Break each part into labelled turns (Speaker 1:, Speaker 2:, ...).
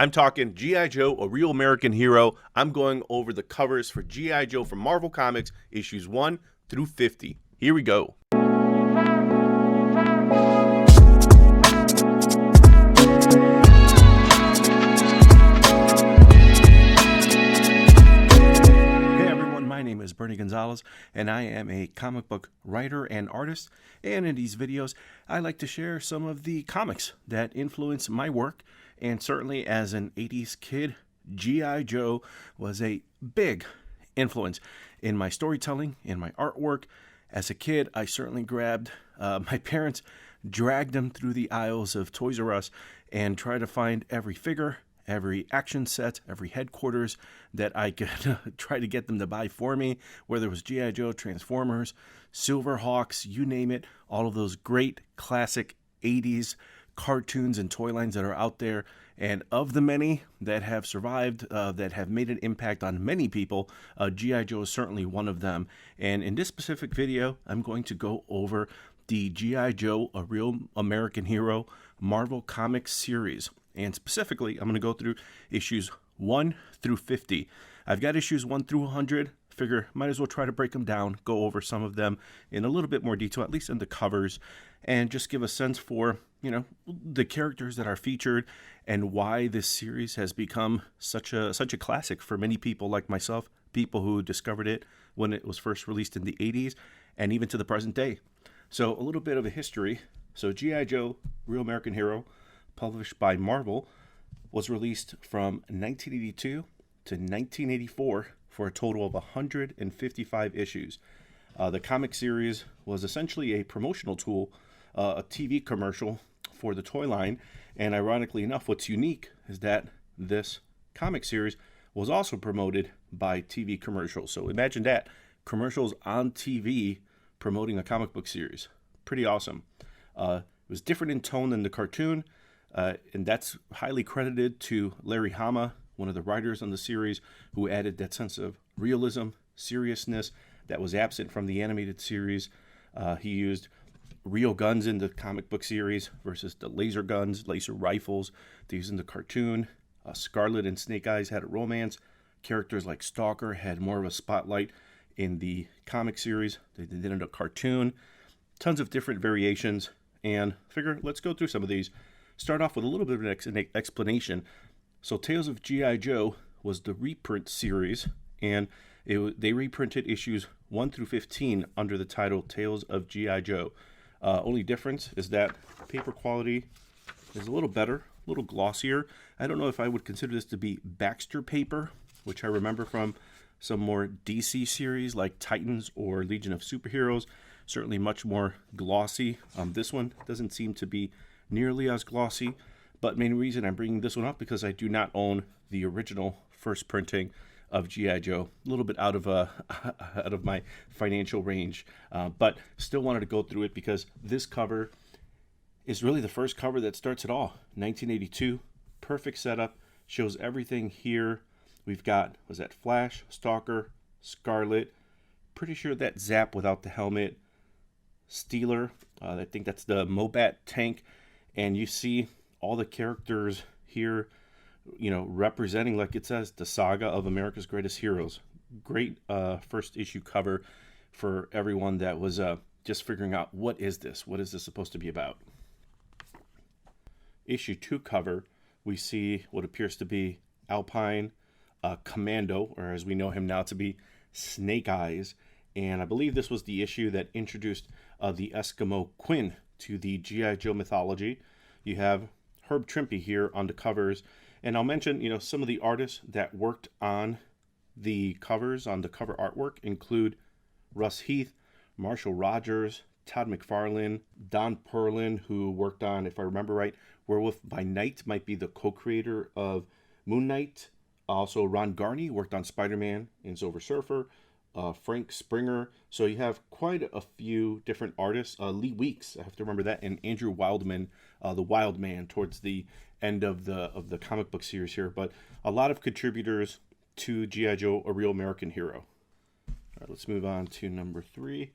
Speaker 1: I'm talking G.I. Joe, A Real American Hero. I'm going over the covers for G.I. Joe from Marvel Comics, issues 1 through 50. Here we go. My name is Bernie Gonzalez, and I am a comic book writer and artist. And in these videos, I like to share some of the comics that influence my work. And certainly as an 80s kid, G.I. Joe was a big influence in my storytelling, in my artwork. As a kid, I certainly grabbed my parents, dragged them through the aisles of Toys R Us, and tried to find every figure, every action set, every headquarters that I could try to get them to buy for me, whether it was G.I. Joe, Transformers, Silverhawks, you name it, all of those great classic 80s cartoons and toy lines that are out there. And of the many that have survived, that have made an impact on many people, G.I. Joe is certainly one of them. And in this specific video, I'm going to go over the G.I. Joe, A Real American Hero Marvel Comics series. And specifically, I'm going to go through issues 1 through 50. I've got issues 1 through 100. Figure might as well try to break them down, go over some of them in a little bit more detail, at least in the covers, and just give a sense for, the characters that are featured and why this series has become such a classic for many people like myself, people who discovered it when it was first released in the 80s and even to the present day. So a little bit of a history. So G.I. Joe, Real American Hero, published by Marvel, was released from 1982 to 1984 for a total of 155 issues. The comic series was essentially a promotional tool, a TV commercial for the toy line, and ironically enough, what's unique is that this comic series was also promoted by TV commercials. So imagine that, commercials on TV promoting a comic book series. Pretty awesome. It was different in tone than the cartoon, and that's highly credited to Larry Hama, one of the writers on the series, who added that sense of realism, seriousness that was absent from the animated series. He used real guns in the comic book series versus the laser guns, laser rifles they used in the cartoon. Scarlet and Snake Eyes had a romance. Characters like Stalker had more of a spotlight in the comic series than they did in the cartoon. Tons of different variations, and figure let's go through some of these. Start off with a little bit of an explanation. So Tales of G.I. Joe was the reprint series, and they reprinted issues 1 through 15 under the title Tales of G.I. Joe. Only difference is that paper quality is a little better, a little glossier. I don't know if I would consider this to be Baxter paper, which I remember from some more DC series like Titans or Legion of Superheroes. Certainly much more glossy. This one doesn't seem to be nearly as glossy, but main reason I'm bringing this one up because I do not own the original first printing of G.I. Joe. A little bit out of my financial range, but still wanted to go through it because this cover is really the first cover that starts it all. 1982, perfect setup, shows everything here. We've got, was that Flash, Stalker, Scarlet, pretty sure that's Zap without the helmet, Steeler, I think that's the Mobat tank, and you see all the characters here, representing, like it says, the saga of America's greatest heroes. Great first issue cover for everyone that was just figuring out what is this supposed to be about. Issue 2 cover, we see what appears to be Alpine, Commando, or as we know him now to be Snake Eyes, and I believe this was the issue that introduced the Eskimo Quinn to the G.I. Joe mythology. You have Herb Trimpe here on the covers, and I'll mention, some of the artists that worked on the covers, on the cover artwork, include Russ Heath, Marshall Rogers, Todd McFarlane, Don Perlin, who worked on, if I remember right, Werewolf by Night, might be the co-creator of Moon Knight. Also, Ron Garney worked on Spider-Man and Silver Surfer. Frank Springer. So you have quite a few different artists. Lee Weeks, I have to remember that, and Andrew Wildman, the Wild Man, towards the end of the comic book series here. But a lot of contributors to G.I. Joe, A Real American Hero. All right, let's move on to number 3.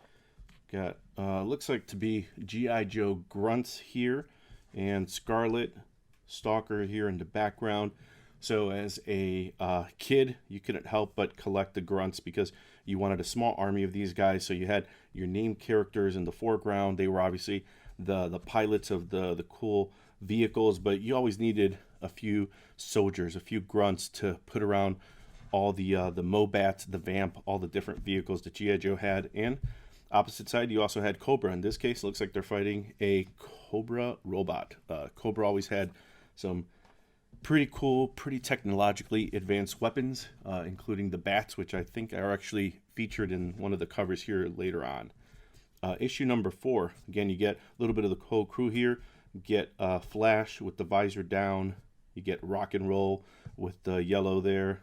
Speaker 1: Got looks like to be G.I. Joe grunts here, and Scarlet Stalker here in the background. So as a kid, you couldn't help but collect the grunts because you wanted a small army of these guys. So you had your named characters in the foreground. They were obviously the pilots of the cool vehicles, but you always needed a few soldiers, a few grunts to put around all the Mobats, the Vamp, all the different vehicles that G.I. Joe had. And opposite side, you also had Cobra. In this case, it looks like they're fighting a Cobra robot. Cobra always had some pretty cool, pretty technologically advanced weapons, including the bats, which I think are actually featured in one of the covers here later on. Issue number 4, again, you get a little bit of the whole crew here. You get Flash with the visor down. You get Rock and Roll with the yellow there.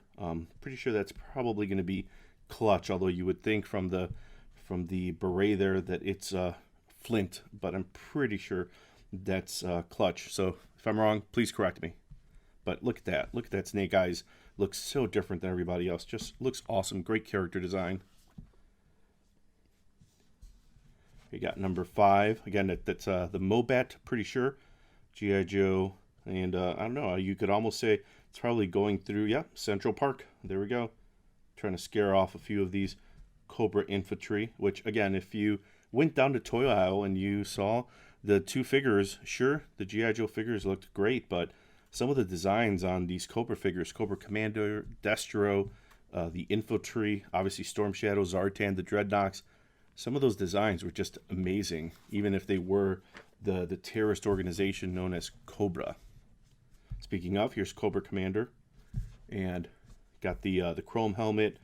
Speaker 1: Pretty sure that's probably going to be Clutch, although you would think from the beret there that it's Flint, but I'm pretty sure that's Clutch. So if I'm wrong, please correct me. But look at that. Look at that Snake Eyes. Looks so different than everybody else. Just looks awesome. Great character design. You got number 5. Again, that's the Mobat, pretty sure. G.I. Joe. And I don't know. You could almost say it's probably going through, Central Park. There we go. Trying to scare off a few of these Cobra infantry. Which, again, if you went down to toy aisle and you saw the 2 figures, sure, the G.I. Joe figures looked great, but some of the designs on these Cobra figures, Cobra Commander, Destro, the infantry, obviously Storm Shadow, Zartan, the Dreadnoks, some of those designs were just amazing, even if they were the terrorist organization known as Cobra. Speaking of, here's Cobra Commander, and got the chrome helmet,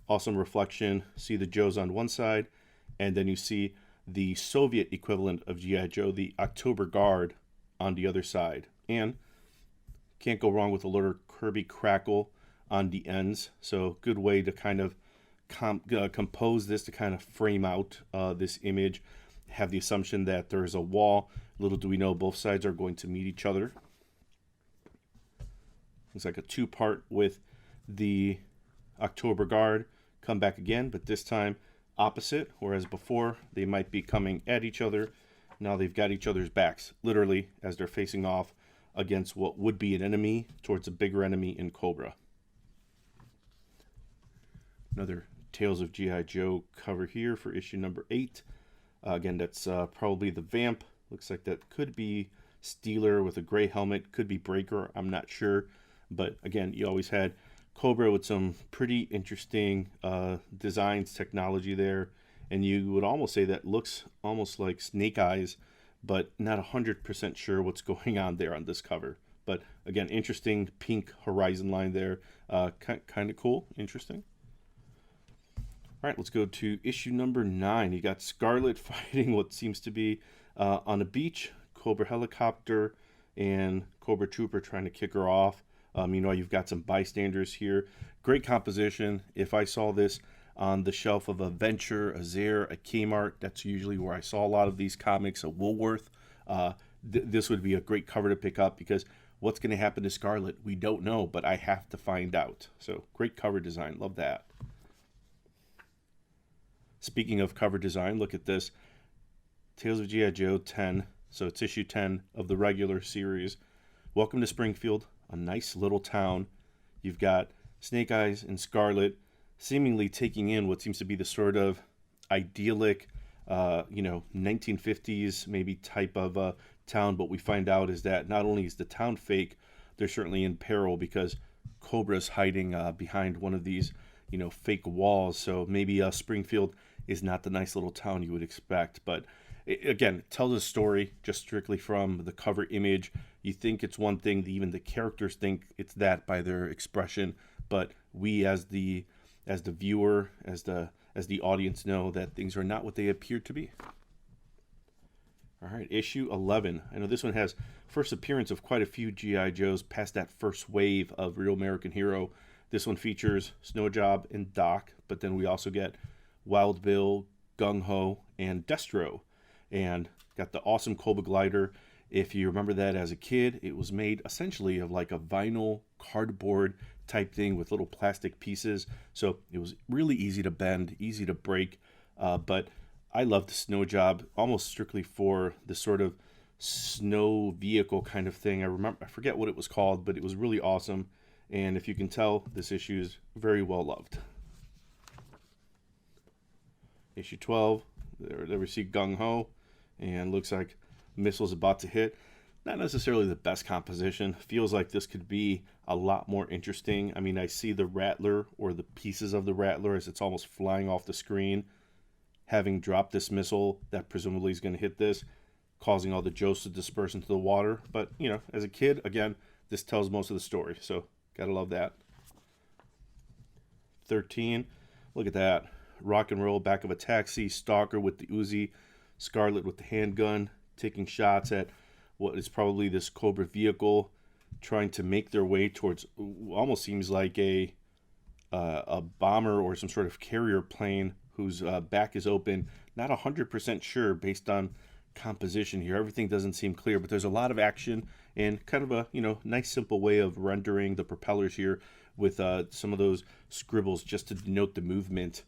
Speaker 1: awesome reflection. See the Joes on one side, and then you see the Soviet equivalent of G.I. Joe, the October Guard, on the other side. And can't go wrong with a little Kirby crackle on the ends. So good way to kind of compose this, to kind of frame out this image. Have the assumption that there is a wall. Little do we know both sides are going to meet each other. Looks like a 2-part with the October Guard. Come back again, but this time opposite. Whereas before they might be coming at each other. Now they've got each other's backs, literally, as they're facing off against what would be an enemy towards a bigger enemy in Cobra. Another Tales of G.I. Joe cover here for issue number 8. Again, that's probably the Vamp. Looks like that could be Steeler with a gray helmet. Could be Breaker. I'm not sure. But again, you always had Cobra with some pretty interesting designs, technology there. And you would almost say that looks almost like Snake Eyes, but not 100% sure what's going on there on this cover. But again, interesting pink horizon line there. Kind of cool. Interesting. All right, let's go to issue number 9. You got Scarlet fighting what seems to be on a beach, Cobra helicopter, and Cobra Trooper trying to kick her off. You've got some bystanders here. Great composition. If I saw this on the shelf of a Venture, a Zare, a Kmart, that's usually where I saw a lot of these comics, a Woolworth. This would be a great cover to pick up because what's going to happen to Scarlet? We don't know, but I have to find out. So great cover design. Love that. Speaking of cover design, look at this. Tales of G.I. Joe 10. So it's issue 10 of the regular series. Welcome to Springfield, a nice little town. You've got Snake Eyes and Scarlet seemingly taking in what seems to be the sort of idyllic, 1950s maybe type of town. But we find out is that not only is the town fake, they're certainly in peril because Cobra's hiding behind one of these, fake walls. So maybe Springfield is not the nice little town you would expect. But again, it tells a story just strictly from the cover image. You think it's one thing, even the characters think it's that by their expression. But we as the viewer, as the audience know that things are not what they appear to be. All right, issue 11. I know this one has first appearance of quite a few G.I. Joes past that first wave of Real American Hero. This one features Snow Job and Doc, but then we also get Wild Bill, Gung Ho, and Destro. And got the awesome Cobra glider. If you remember that as a kid, it was made essentially of like a vinyl cardboard type thing with little plastic pieces. So it was really easy to bend, easy to break. But I love the Snow Job almost strictly for the sort of snow vehicle kind of thing. I forget what it was called, but it was really awesome. And if you can tell, this issue is very well loved. Issue 12, there we see Gung Ho, and looks like missile's about to hit. Not necessarily the best composition. Feels like this could be a lot more interesting. I mean, I see the Rattler, or the pieces of the Rattler, as it's almost flying off the screen, having dropped this missile that presumably is going to hit this, causing all the Joes to disperse into the water. But, you know, as a kid, again, this tells most of the story, so gotta love that. 13, look at that. Rock and roll, back of a taxi, Stalker with the Uzi, Scarlet with the handgun, taking shots at what is probably this Cobra vehicle, trying to make their way towards, almost seems like a bomber or some sort of carrier plane whose back is open. Not 100% sure based on composition here. Everything doesn't seem clear, but there's a lot of action and kind of a, you know, nice simple way of rendering the propellers here with some of those scribbles just to denote the movement.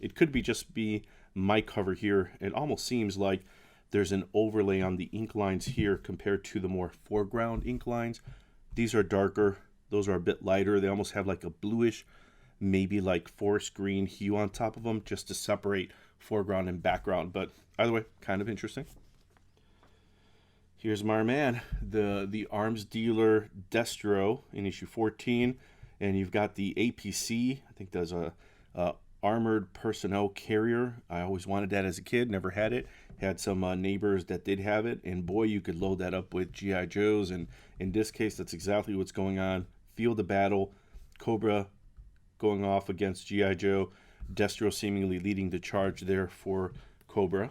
Speaker 1: It could just be my cover here. It almost seems like there's an overlay on the ink lines here compared to the more foreground ink lines. These are darker. Those are a bit lighter. They almost have like a bluish, maybe like forest green hue on top of them just to separate foreground and background. But either way, kind of interesting. Here's my man, the arms dealer Destro in issue 14. And you've got the APC. I think there's a armored personnel carrier. I always wanted that as a kid, never had it. Had some neighbors that did have it, and boy, you could load that up with G.I. Joes, and in this case, that's exactly what's going on. Field of battle, Cobra going off against G.I. Joe, Destro seemingly leading the charge there for Cobra.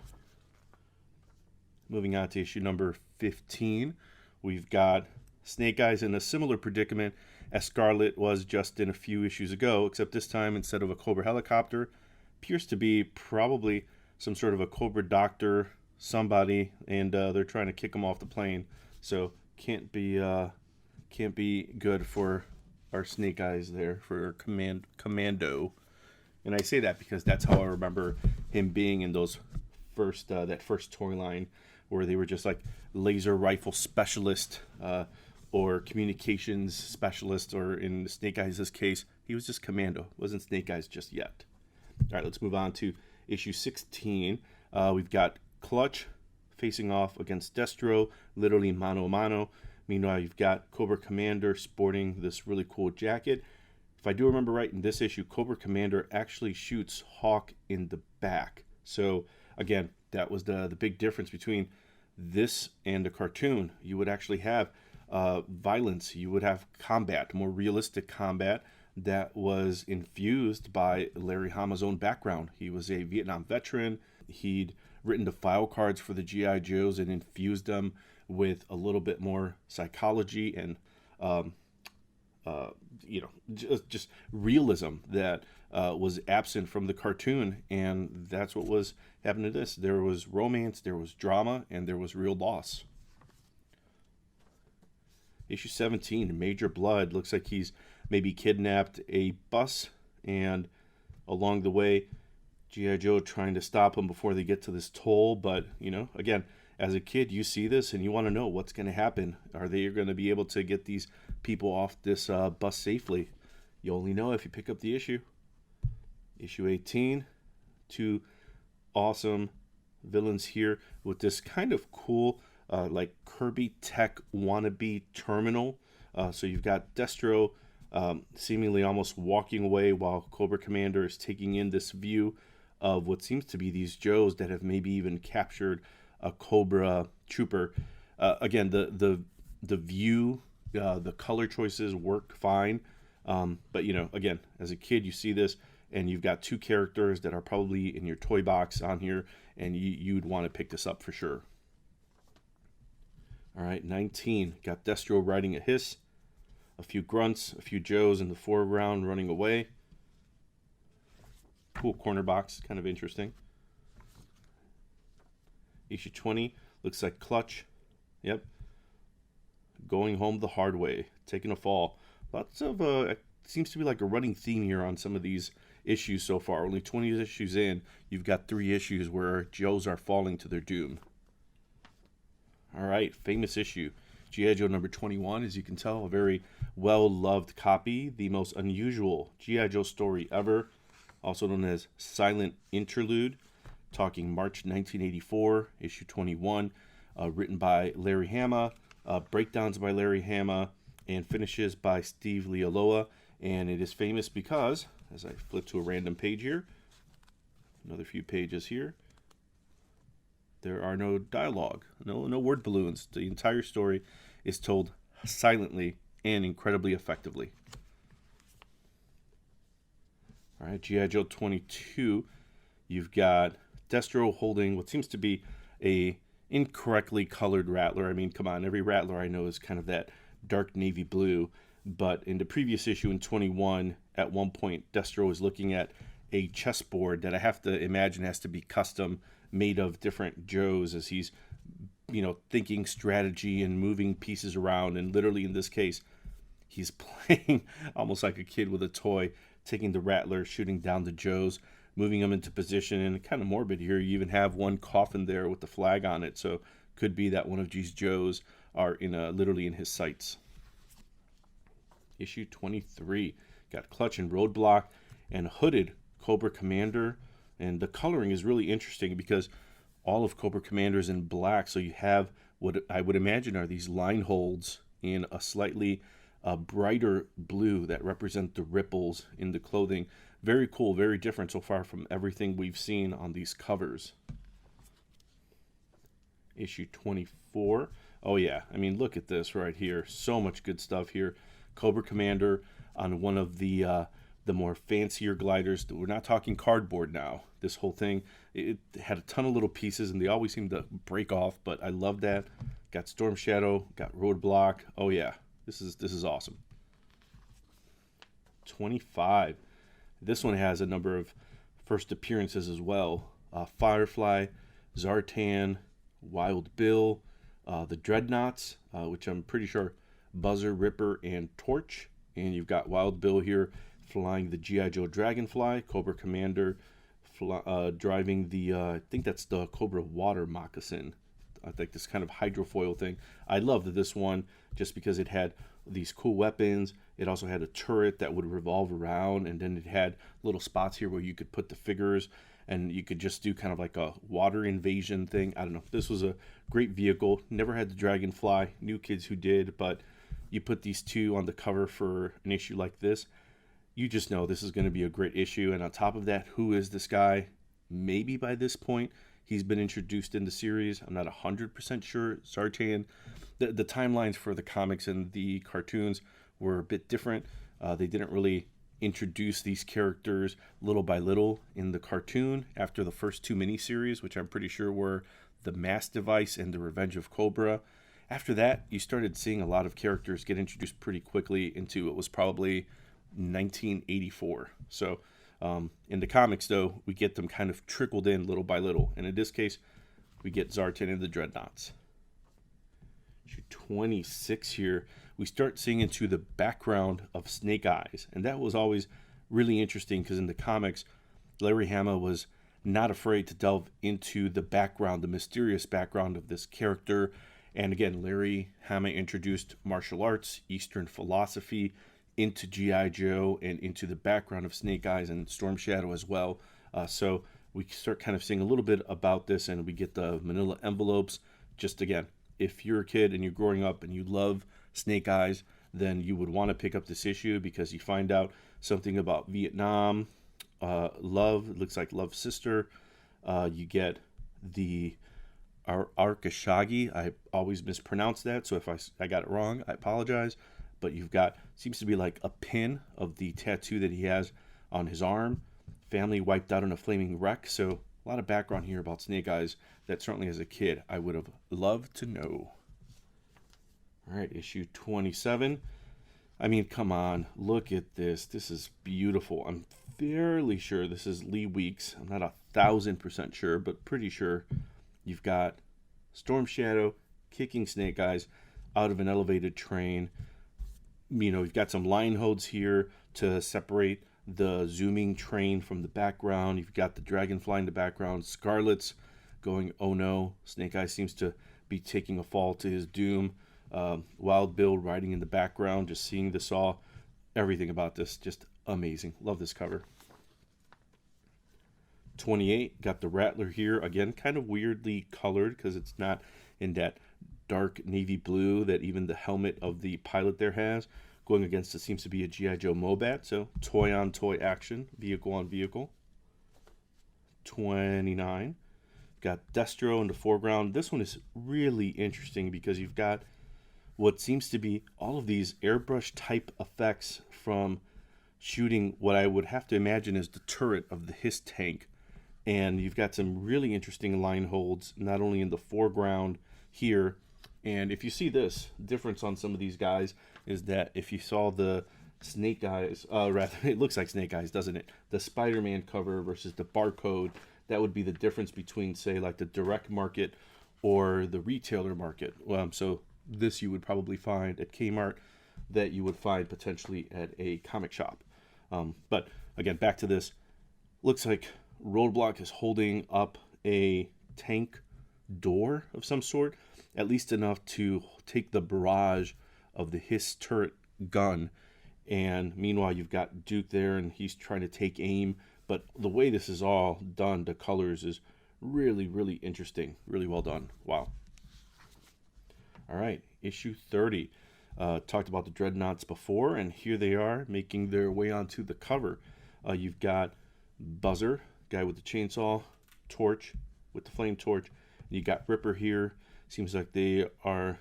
Speaker 1: Moving on to issue number 15, we've got Snake Eyes in a similar predicament as Scarlet was just in a few issues ago, except this time, instead of a Cobra helicopter, appears to be probably some sort of a Cobra doctor, somebody, and they're trying to kick him off the plane. So can't be good for our Snake Eyes there, for our Commando. And I say that because that's how I remember him being in those first that first toy line, where they were just like laser rifle specialist or communications specialist, or in Snake Eyes' case, he was just Commando. Wasn't Snake Eyes just yet. All right, let's move on to issue 16. We've got Clutch facing off against Destro, literally mano a mano. Meanwhile, you've got Cobra Commander sporting this really cool jacket. If I do remember right, in this issue, Cobra Commander actually shoots Hawk in the back. So again, that was the big difference between this and the cartoon. You would actually have violence. You would have combat, more realistic combat that was infused by Larry Hama's own background. He was a Vietnam veteran. He'd written the file cards for the G.I. Joes and infused them with a little bit more psychology and just realism that was absent from the cartoon. And that's what was happening to this. There was romance, there was drama, and there was real loss. Issue 17, Major Blood. Looks like he's maybe kidnapped a bus, and along the way, G.I. Joe trying to stop him before they get to this toll. But, you know, again, as a kid, you see this and you want to know what's going to happen. Are they going to be able to get these people off this bus safely? You only know if you pick up the issue. Issue 18, two awesome villains here with this kind of cool like Kirby Tech wannabe terminal. So you've got Destro seemingly almost walking away while Cobra Commander is taking in this view of what seems to be these Joes that have maybe even captured a Cobra trooper. Again, the view, the color choices work fine. But, you know, again, as a kid, you see this and you've got two characters that are probably in your toy box on here, and you'd want to pick this up for sure. All right, 19. Got Destro riding a hiss. A few grunts, a few Joes in the foreground running away. Cool corner box, kind of interesting. Issue 20, looks like Clutch. Yep. Going home the hard way, taking a fall. Lots of, seems to be like a running theme here on some of these issues so far. Only 20 issues in, you've got 3 issues where Joes are falling to their doom. All right, famous issue. G.I. Joe number 21, as you can tell, a very well-loved copy. The most unusual G.I. Joe story ever, also known as Silent Interlude, talking March 1984, issue 21, written by Larry Hama, breakdowns by Larry Hama, and finishes by Steve Leialoha. And it is famous because, as I flip to a random page here, another few pages here, there are no dialogue, no word balloons. The entire story is told silently and incredibly effectively. All right, G.I. Joe 22, you've got Destro holding what seems to be a incorrectly colored Rattler. I mean, come on, every Rattler I know is kind of that dark navy blue. But in the previous issue in 21, at one point, Destro is looking at a chessboard that I have to imagine has to be custom, made of different Joes, as he's, thinking strategy and moving pieces around. And literally in this case, he's playing almost like a kid with a toy, taking the Rattler, shooting down the Joes, moving them into position. And kind of morbid here, you even have one coffin there with the flag on it. So could be that one of these Joes are literally in his sights. Issue 23, got Clutch and Roadblock and hooded Cobra Commander. And the coloring is really interesting because all of Cobra Commander is in black. So you have what I would imagine are these line holds in a slightly brighter blue that represent the ripples in the clothing. Very cool, very different so far from everything we've seen on these covers. Issue 24. Oh yeah, I mean, look at this right here. So much good stuff here. Cobra Commander on one of the more fancier gliders. We're not talking cardboard now. This whole thing, it had a ton of little pieces, and they always seem to break off, but I love that. Got Storm Shadow, got Roadblock. Oh yeah, this is awesome. 25. This one has a number of first appearances as well. Firefly, Zartan, Wild Bill, the Dreadnoughts, which I'm pretty sure Buzzer, Ripper, and Torch. And you've got Wild Bill here flying the G.I. Joe Dragonfly, Cobra Commander driving the, I think that's the Cobra Water Moccasin. I think this kind of hydrofoil thing. I loved this one just because it had these cool weapons. It also had a turret that would revolve around, and then it had little spots here where you could put the figures, and you could just do kind of like a water invasion thing. I don't know. This was a great vehicle. Never had the Dragonfly. Knew kids who did, but you put these two on the cover for an issue like this, you just know this is going to be a great issue. And on top of that, who is this guy? Maybe by this point he's been introduced in the series. I'm not 100% sure. Zartan. The timelines for the comics and the cartoons were a bit different. They didn't really introduce these characters little by little in the cartoon after the first two miniseries, which I'm pretty sure were The Mass Device and The Revenge of Cobra. After that, you started seeing a lot of characters get introduced pretty quickly into what was probably 1984. So in the comics, though, we get them kind of trickled in little by little. And in this case, we get Zartan and the Dreadnoughts. Issue 26 here, we start seeing into the background of Snake Eyes. And that was always really interesting because in the comics, Larry Hama was not afraid to delve into the background, the mysterious background of this character. And again, Larry Hama introduced martial arts, Eastern philosophy into G.I. Joe and into the background of Snake Eyes and Storm Shadow as well. So we start kind of seeing a little bit about this, and we get the manila envelopes. Just again, if you're a kid and you're growing up and you love Snake Eyes, then you would want to pick up this issue because you find out something about Vietnam, Love, it looks like Love's sister. You get the Arkashagi. I always mispronounce that, so if I got it wrong, I apologize. But you've got, seems to be like a pin of the tattoo that he has on his arm. Family wiped out in a flaming wreck. So a lot of background here about Snake Eyes that certainly as a kid I would have loved to know. All right, issue 27. I mean, come on, look at this. This is beautiful. I'm fairly sure this is Lee Weeks. I'm not 1,000% sure, but pretty sure. You've got Storm Shadow kicking Snake Eyes out of an elevated train. You know, you've got some line holds here to separate the zooming train from the background. You've got the Dragonfly in the background. Scarlet's going, oh no. Snake Eyes seems to be taking a fall to his doom. Wild Bill riding in the background, just seeing the saw. Everything about this, just amazing. Love this cover. 28, got the Rattler here. Again, kind of weirdly colored because it's not in that dark navy blue that even the helmet of the pilot there has. Going against it seems to be a G.I. Joe Mobat, so toy-on-toy action, vehicle-on-vehicle. 29, got Destro in the foreground. This one is really interesting because you've got what seems to be all of these airbrush type effects from shooting what I would have to imagine is the turret of the HISS tank. And you've got some really interesting line holds, not only in the foreground here. And if you see this difference on some of these guys is that if you saw the Snake Eyes, rather, it looks like Snake Eyes, doesn't it? The Spider-Man cover versus the Barcode, that would be the difference between, say, like the direct market or the retailer market. So this you would probably find at Kmart, that you would find potentially at a comic shop. But again, back to this. Looks like Roadblock is holding up a tank door of some sort, at least enough to take the barrage of the HISS turret gun. And meanwhile, you've got Duke there, and he's trying to take aim. But the way this is all done, the colors, is really, really interesting. Really well done. Wow. All right, issue 30. Talked about the Dreadnoughts before, and here they are making their way onto the cover. You've got Buzzer, guy with the chainsaw, Torch with the flame torch. You got Ripper here. Seems like they are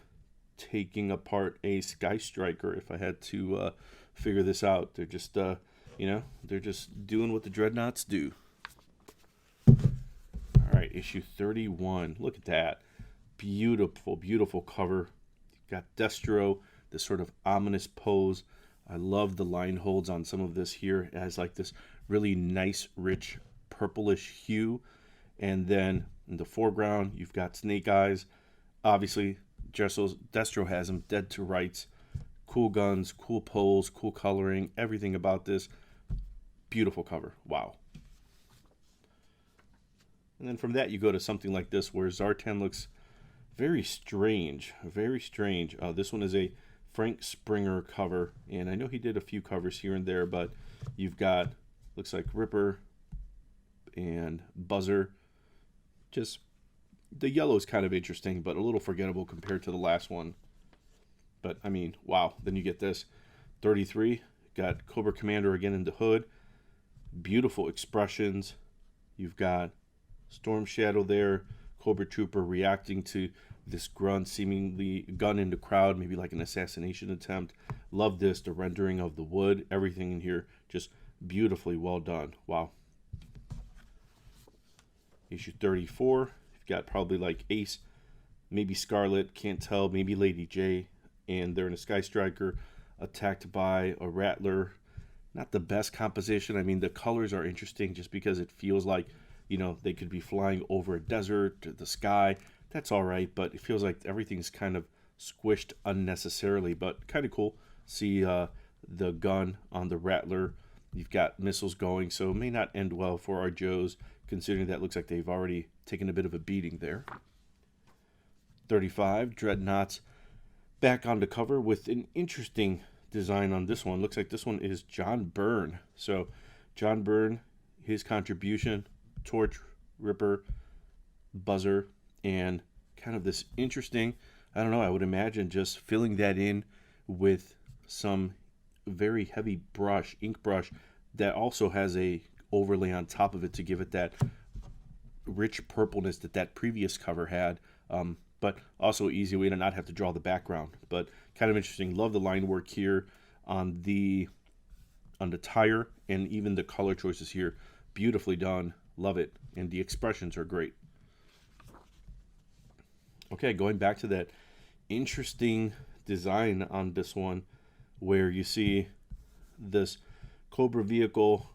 Speaker 1: taking apart a Sky Striker. If I had to figure this out, they're just, they're just doing what the Dreadnoughts do. All right, issue 31. Look at that. Beautiful, beautiful cover. You've got Destro, this sort of ominous pose. I love the line holds on some of this here. It has like this really nice, rich, purplish hue. And then in the foreground, you've got Snake Eyes. Obviously, Destro has him dead to rights. Cool guns, cool pose, cool coloring, everything about this. Beautiful cover. Wow. And then from that, you go to something like this where Zartan looks very strange. Very strange. This one is a Frank Springer cover. And I know he did a few covers here and there, but you've got, looks like Ripper and Buzzer. Just, the yellow is kind of interesting, but a little forgettable compared to the last one. But, I mean, wow. Then you get this. 33, got Cobra Commander again in the hood. Beautiful expressions. You've got Storm Shadow there. Cobra Trooper reacting to this grunt, seemingly gun in the crowd, maybe like an assassination attempt. Love this, the rendering of the wood. Everything in here just beautifully well done. Wow. Issue 34. You've got probably like Ace, maybe Scarlet, can't tell, maybe Lady J. And they're in a Sky Striker attacked by a Rattler. Not the best composition. I mean, the colors are interesting just because it feels like, they could be flying over a desert, the sky. That's all right, but it feels like everything's kind of squished unnecessarily, but kind of cool. See the gun on the Rattler. You've got missiles going, so it may not end well for our Joes, considering that looks like they've already taken a bit of a beating there. 35, Dreadnoughts back on the cover with an interesting design on this one. Looks like this one is John Byrne. So John Byrne, his contribution, Torch, Ripper, Buzzer, and kind of this interesting, I don't know, I would imagine just filling that in with some very heavy brush, ink brush, that also has a overlay on top of it to give it that rich purpleness that previous cover had. But also easy way to not have to draw the background. But kind of interesting. Love the line work here on the tire, and even the color choices here. Beautifully done. Love it. And the expressions are great. Okay, going back to that interesting design on this one, where you see this Cobra vehicle,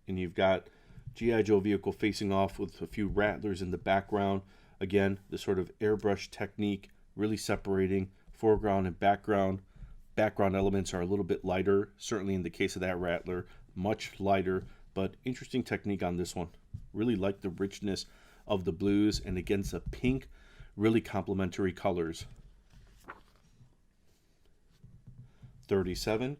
Speaker 1: and you've got G.I. Joe vehicle facing off with a few Rattlers in the background. Again, the sort of airbrush technique, really separating foreground and background. Background elements are a little bit lighter, certainly in the case of that Rattler, much lighter, but interesting technique on this one. Really like the richness of the blues, and against the pink, really complementary colors. 37.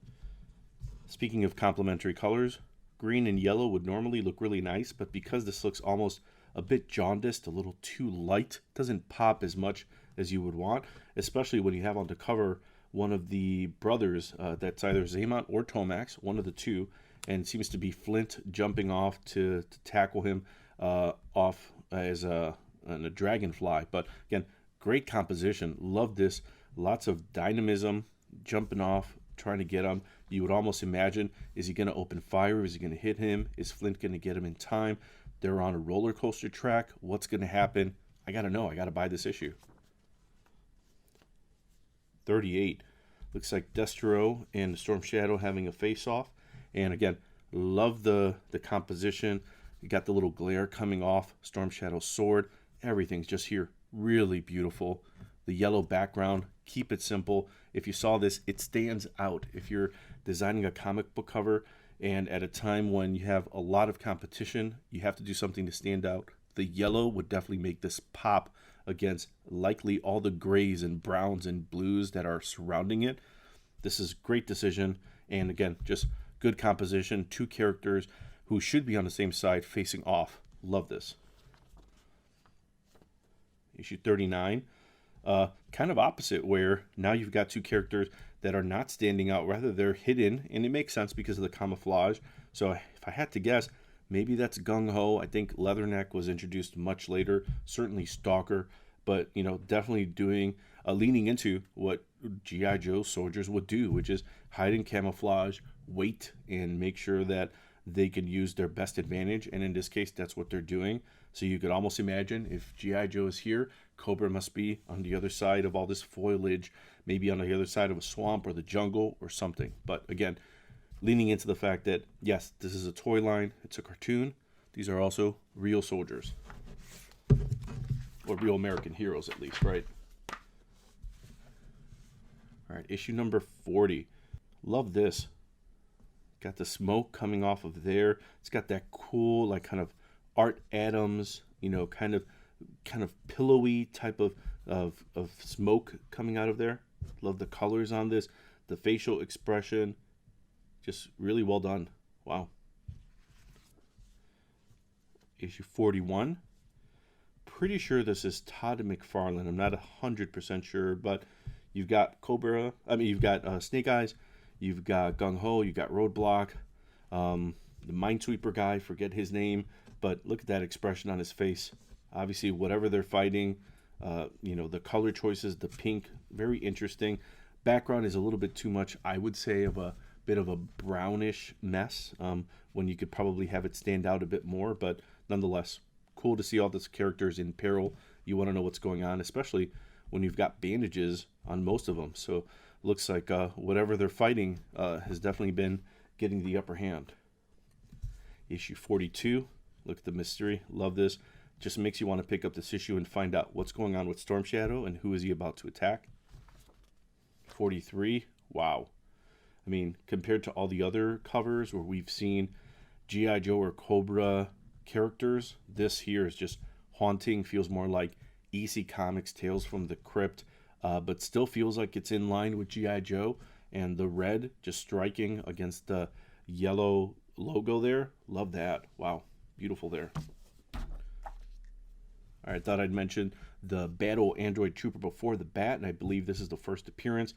Speaker 1: Speaking of complementary colors, green and yellow would normally look really nice, but because this looks almost a bit jaundiced, a little too light, doesn't pop as much as you would want, especially when you have on the cover one of the brothers that's either Xamot or Tomax, one of the two, and seems to be Flint jumping off to tackle him off as a dragonfly. But again, great composition. Love this. Lots of dynamism, jumping off, trying to get him. You would almost imagine, is he going to open fire? Is he going to hit him? Is Flint going to get him in time? They're on a roller coaster track. What's going to happen? I got to know. I got to buy this issue. 38. Looks like Destro and Storm Shadow having a face-off. And again, love the composition. You got the little glare coming off Storm Shadow's sword. Everything's just here really beautiful. The yellow background, keep it simple. If you saw this, it stands out. If you're designing a comic book cover and at a time when you have a lot of competition, you have to do something to stand out. The yellow would definitely make this pop against likely all the grays and browns and blues that are surrounding it. This is a great decision. And again, just good composition. Two characters who should be on the same side facing off. Love this. Issue 39. Kind of opposite, where now you've got two characters that are not standing out, rather they're hidden, and it makes sense because of the camouflage. So if I had to guess, maybe that's Gung Ho. I think Leatherneck was introduced much later, certainly Stalker, but definitely doing leaning into what G.I. Joe soldiers would do, which is hide in camouflage, wait, and make sure that they can use their best advantage, and in this case, that's what they're doing. So you could almost imagine if G.I. Joe is here, Cobra must be on the other side of all this foliage, maybe on the other side of a swamp or the jungle or something. But again, leaning into the fact that, yes, this is a toy line, it's a cartoon. These are also real soldiers. Or real American heroes, at least, right? All right, issue number 40. Love this. Got the smoke coming off of there. It's got that cool, like, kind of Art Adams, kind of pillowy type of smoke coming out of there. Love the colors on this, the facial expression, just really well done. Wow. Issue 41. Pretty sure this is Todd McFarlane. I'm not 100% sure, but you've got you've got Snake Eyes, you've got Gung Ho, you've got Roadblock, the Minesweeper guy, forget his name, but look at that expression on his face. Obviously, whatever they're fighting, the color choices, the pink, very interesting. Background is a little bit too much, I would say, of a bit of a brownish mess, when you could probably have it stand out a bit more, but nonetheless, cool to see all these characters in peril. You want to know what's going on, especially when you've got bandages on most of them. So looks like whatever they're fighting has definitely been getting the upper hand. Issue 42. Look at the mystery. Love this. Just makes you want to pick up this issue and find out what's going on with Storm Shadow and who is he about to attack. 43. Wow. I mean, compared to all the other covers where we've seen G.I. Joe or Cobra characters, this here is just haunting. Feels more like EC Comics Tales from the Crypt, but still feels like it's in line with G.I. Joe. And the red just striking against the yellow logo there. Love that. Wow. Beautiful there. All right, I thought I'd mention the Battle Android Trooper before the bat, and I believe this is the first appearance.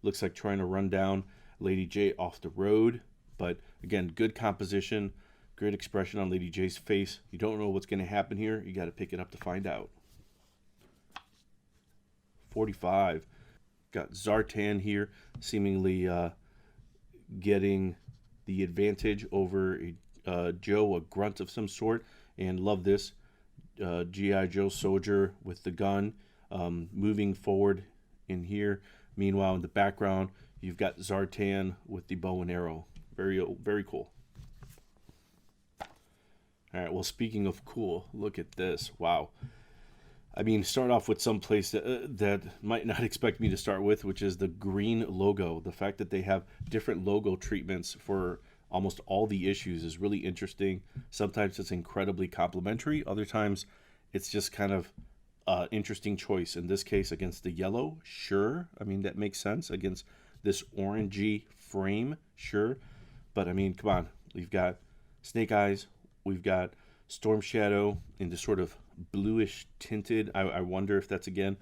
Speaker 1: Looks like trying to run down Lady J off the road, but again, good composition, great expression on Lady J's face. You don't know what's going to happen here. You got to pick it up to find out. 45. Got Zartan here, seemingly getting the advantage over Joe, a grunt of some sort, and love this. G.I. Joe soldier with the gun moving forward in here. Meanwhile, in the background, you've got Zartan with the bow and arrow. Very, very cool. All right, well, speaking of cool, look at this. Wow. I mean, start off with some place that might not expect me to start with, which is the green logo. The fact that they have different logo treatments for almost all the issues is really interesting. Sometimes it's incredibly complimentary. Other times it's just kind of interesting choice in this case against the yellow. Sure, I mean, that makes sense against this orangey frame. Sure, but I mean, come on, we've got Snake Eyes, we've got Storm Shadow in this sort of bluish tinted. I wonder if that's again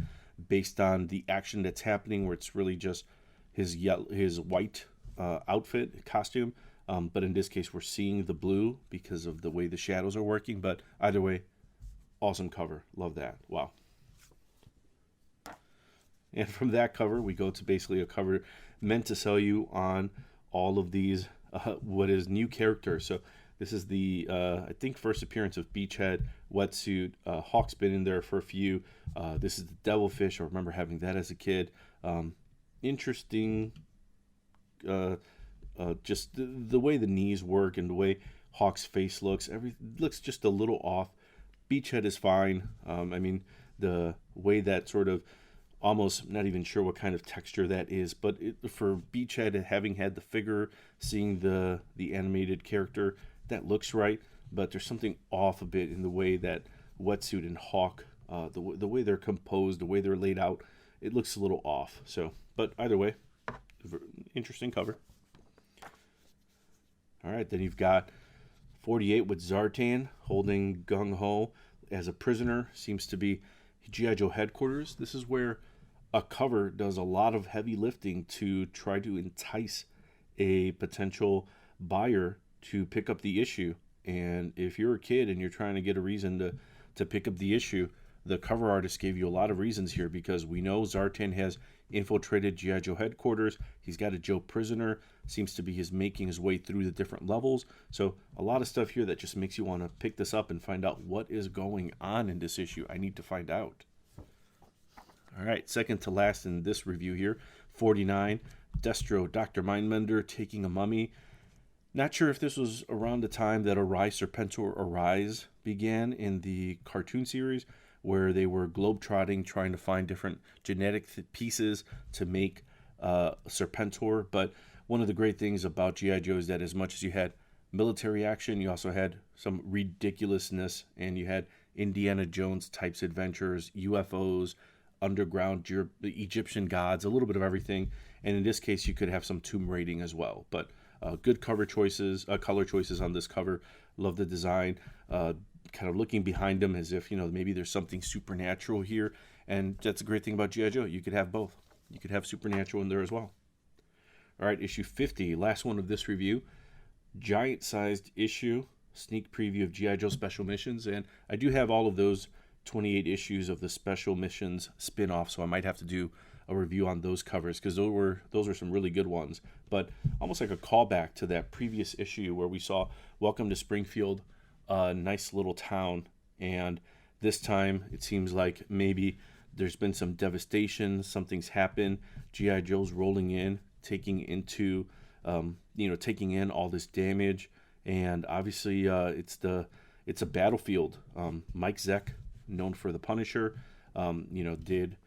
Speaker 1: based on the action that's happening, where it's really just his white outfit costume. But in this case, we're seeing the blue because of the way the shadows are working. But either way, awesome cover. Love that. Wow. And from that cover, we go to basically a cover meant to sell you on all of these, what is new characters. So this is the, I think, first appearance of Beachhead Wetsuit. Hawk's been in there for a few. This is the Devilfish. I remember having that as a kid. Interesting, just the way the knees work and the way Hawk's face looks. Everything looks just a little off. Beachhead is fine. I mean, the way that sort of, almost not even sure what kind of texture that is, but for Beachhead, having had the figure, seeing the animated character, that looks right, but there's something off a bit in the way that Wetsuit and Hawk, the way they're composed, the way they're laid out, it looks a little off. So, but either way, interesting cover. All right, then you've got 48 with Zartan holding Gung Ho as a prisoner. Seems to be G.I. Joe headquarters. This is where a cover does a lot of heavy lifting to try to entice a potential buyer to pick up the issue. And if you're a kid and you're trying to get a reason to pick up the issue, the cover artist gave you a lot of reasons here, because we know Zartan has infiltrated G.I. Joe headquarters. He's got a Joe prisoner. Seems to be making his way through the different levels. So a lot of stuff here that just makes you want to pick this up and find out what is going on in this issue. I need to find out. All right, second to last in this review here, 49, Destro, Dr. Mindbender taking a mummy. Not sure if this was around the time that Arise Serpentor Arise began in the cartoon series, where they were globetrotting, trying to find different genetic pieces to make Serpentor. But one of the great things about G.I. Joe is that as much as you had military action, you also had some ridiculousness, and you had Indiana Jones types adventures, UFOs, underground Egyptian gods, a little bit of everything. And in this case, you could have some tomb raiding as well. But good color choices on this cover. Love the design. Kind of looking behind them as if, maybe there's something supernatural here. And that's a great thing about G.I. Joe. You could have both. You could have supernatural in there as well. All right, issue 50, last one of this review. Giant-sized issue, sneak preview of G.I. Joe Special Missions. And I do have all of those 28 issues of the Special Missions spin-off, so I might have to do a review on those covers, because those were some really good ones. But almost like a callback to that previous issue where we saw Welcome to Springfield, a nice little town, and this time it seems like maybe there's been some devastation, something's happened. G.I. Joe's rolling in, taking in all this damage, and obviously it's a battlefield. Mike Zeck, known for The Punisher, did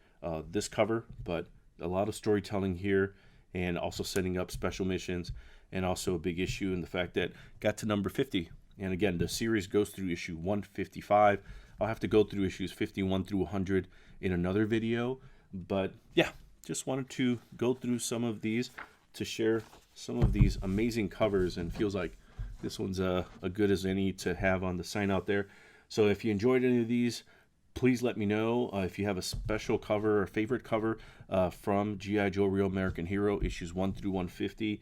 Speaker 1: this cover, but a lot of storytelling here, and also setting up special missions, and also a big issue in the fact that got to number 50. And again, the series goes through issue 155. I'll have to go through issues 51 through 100 in another video, but yeah, just wanted to go through some of these to share some of these amazing covers, and feels like this one's a good as any to have on the sign out there. So if you enjoyed any of these, please let me know. If you have a special cover or favorite cover from G.I. Joe Real American Hero, issues 1 through 150,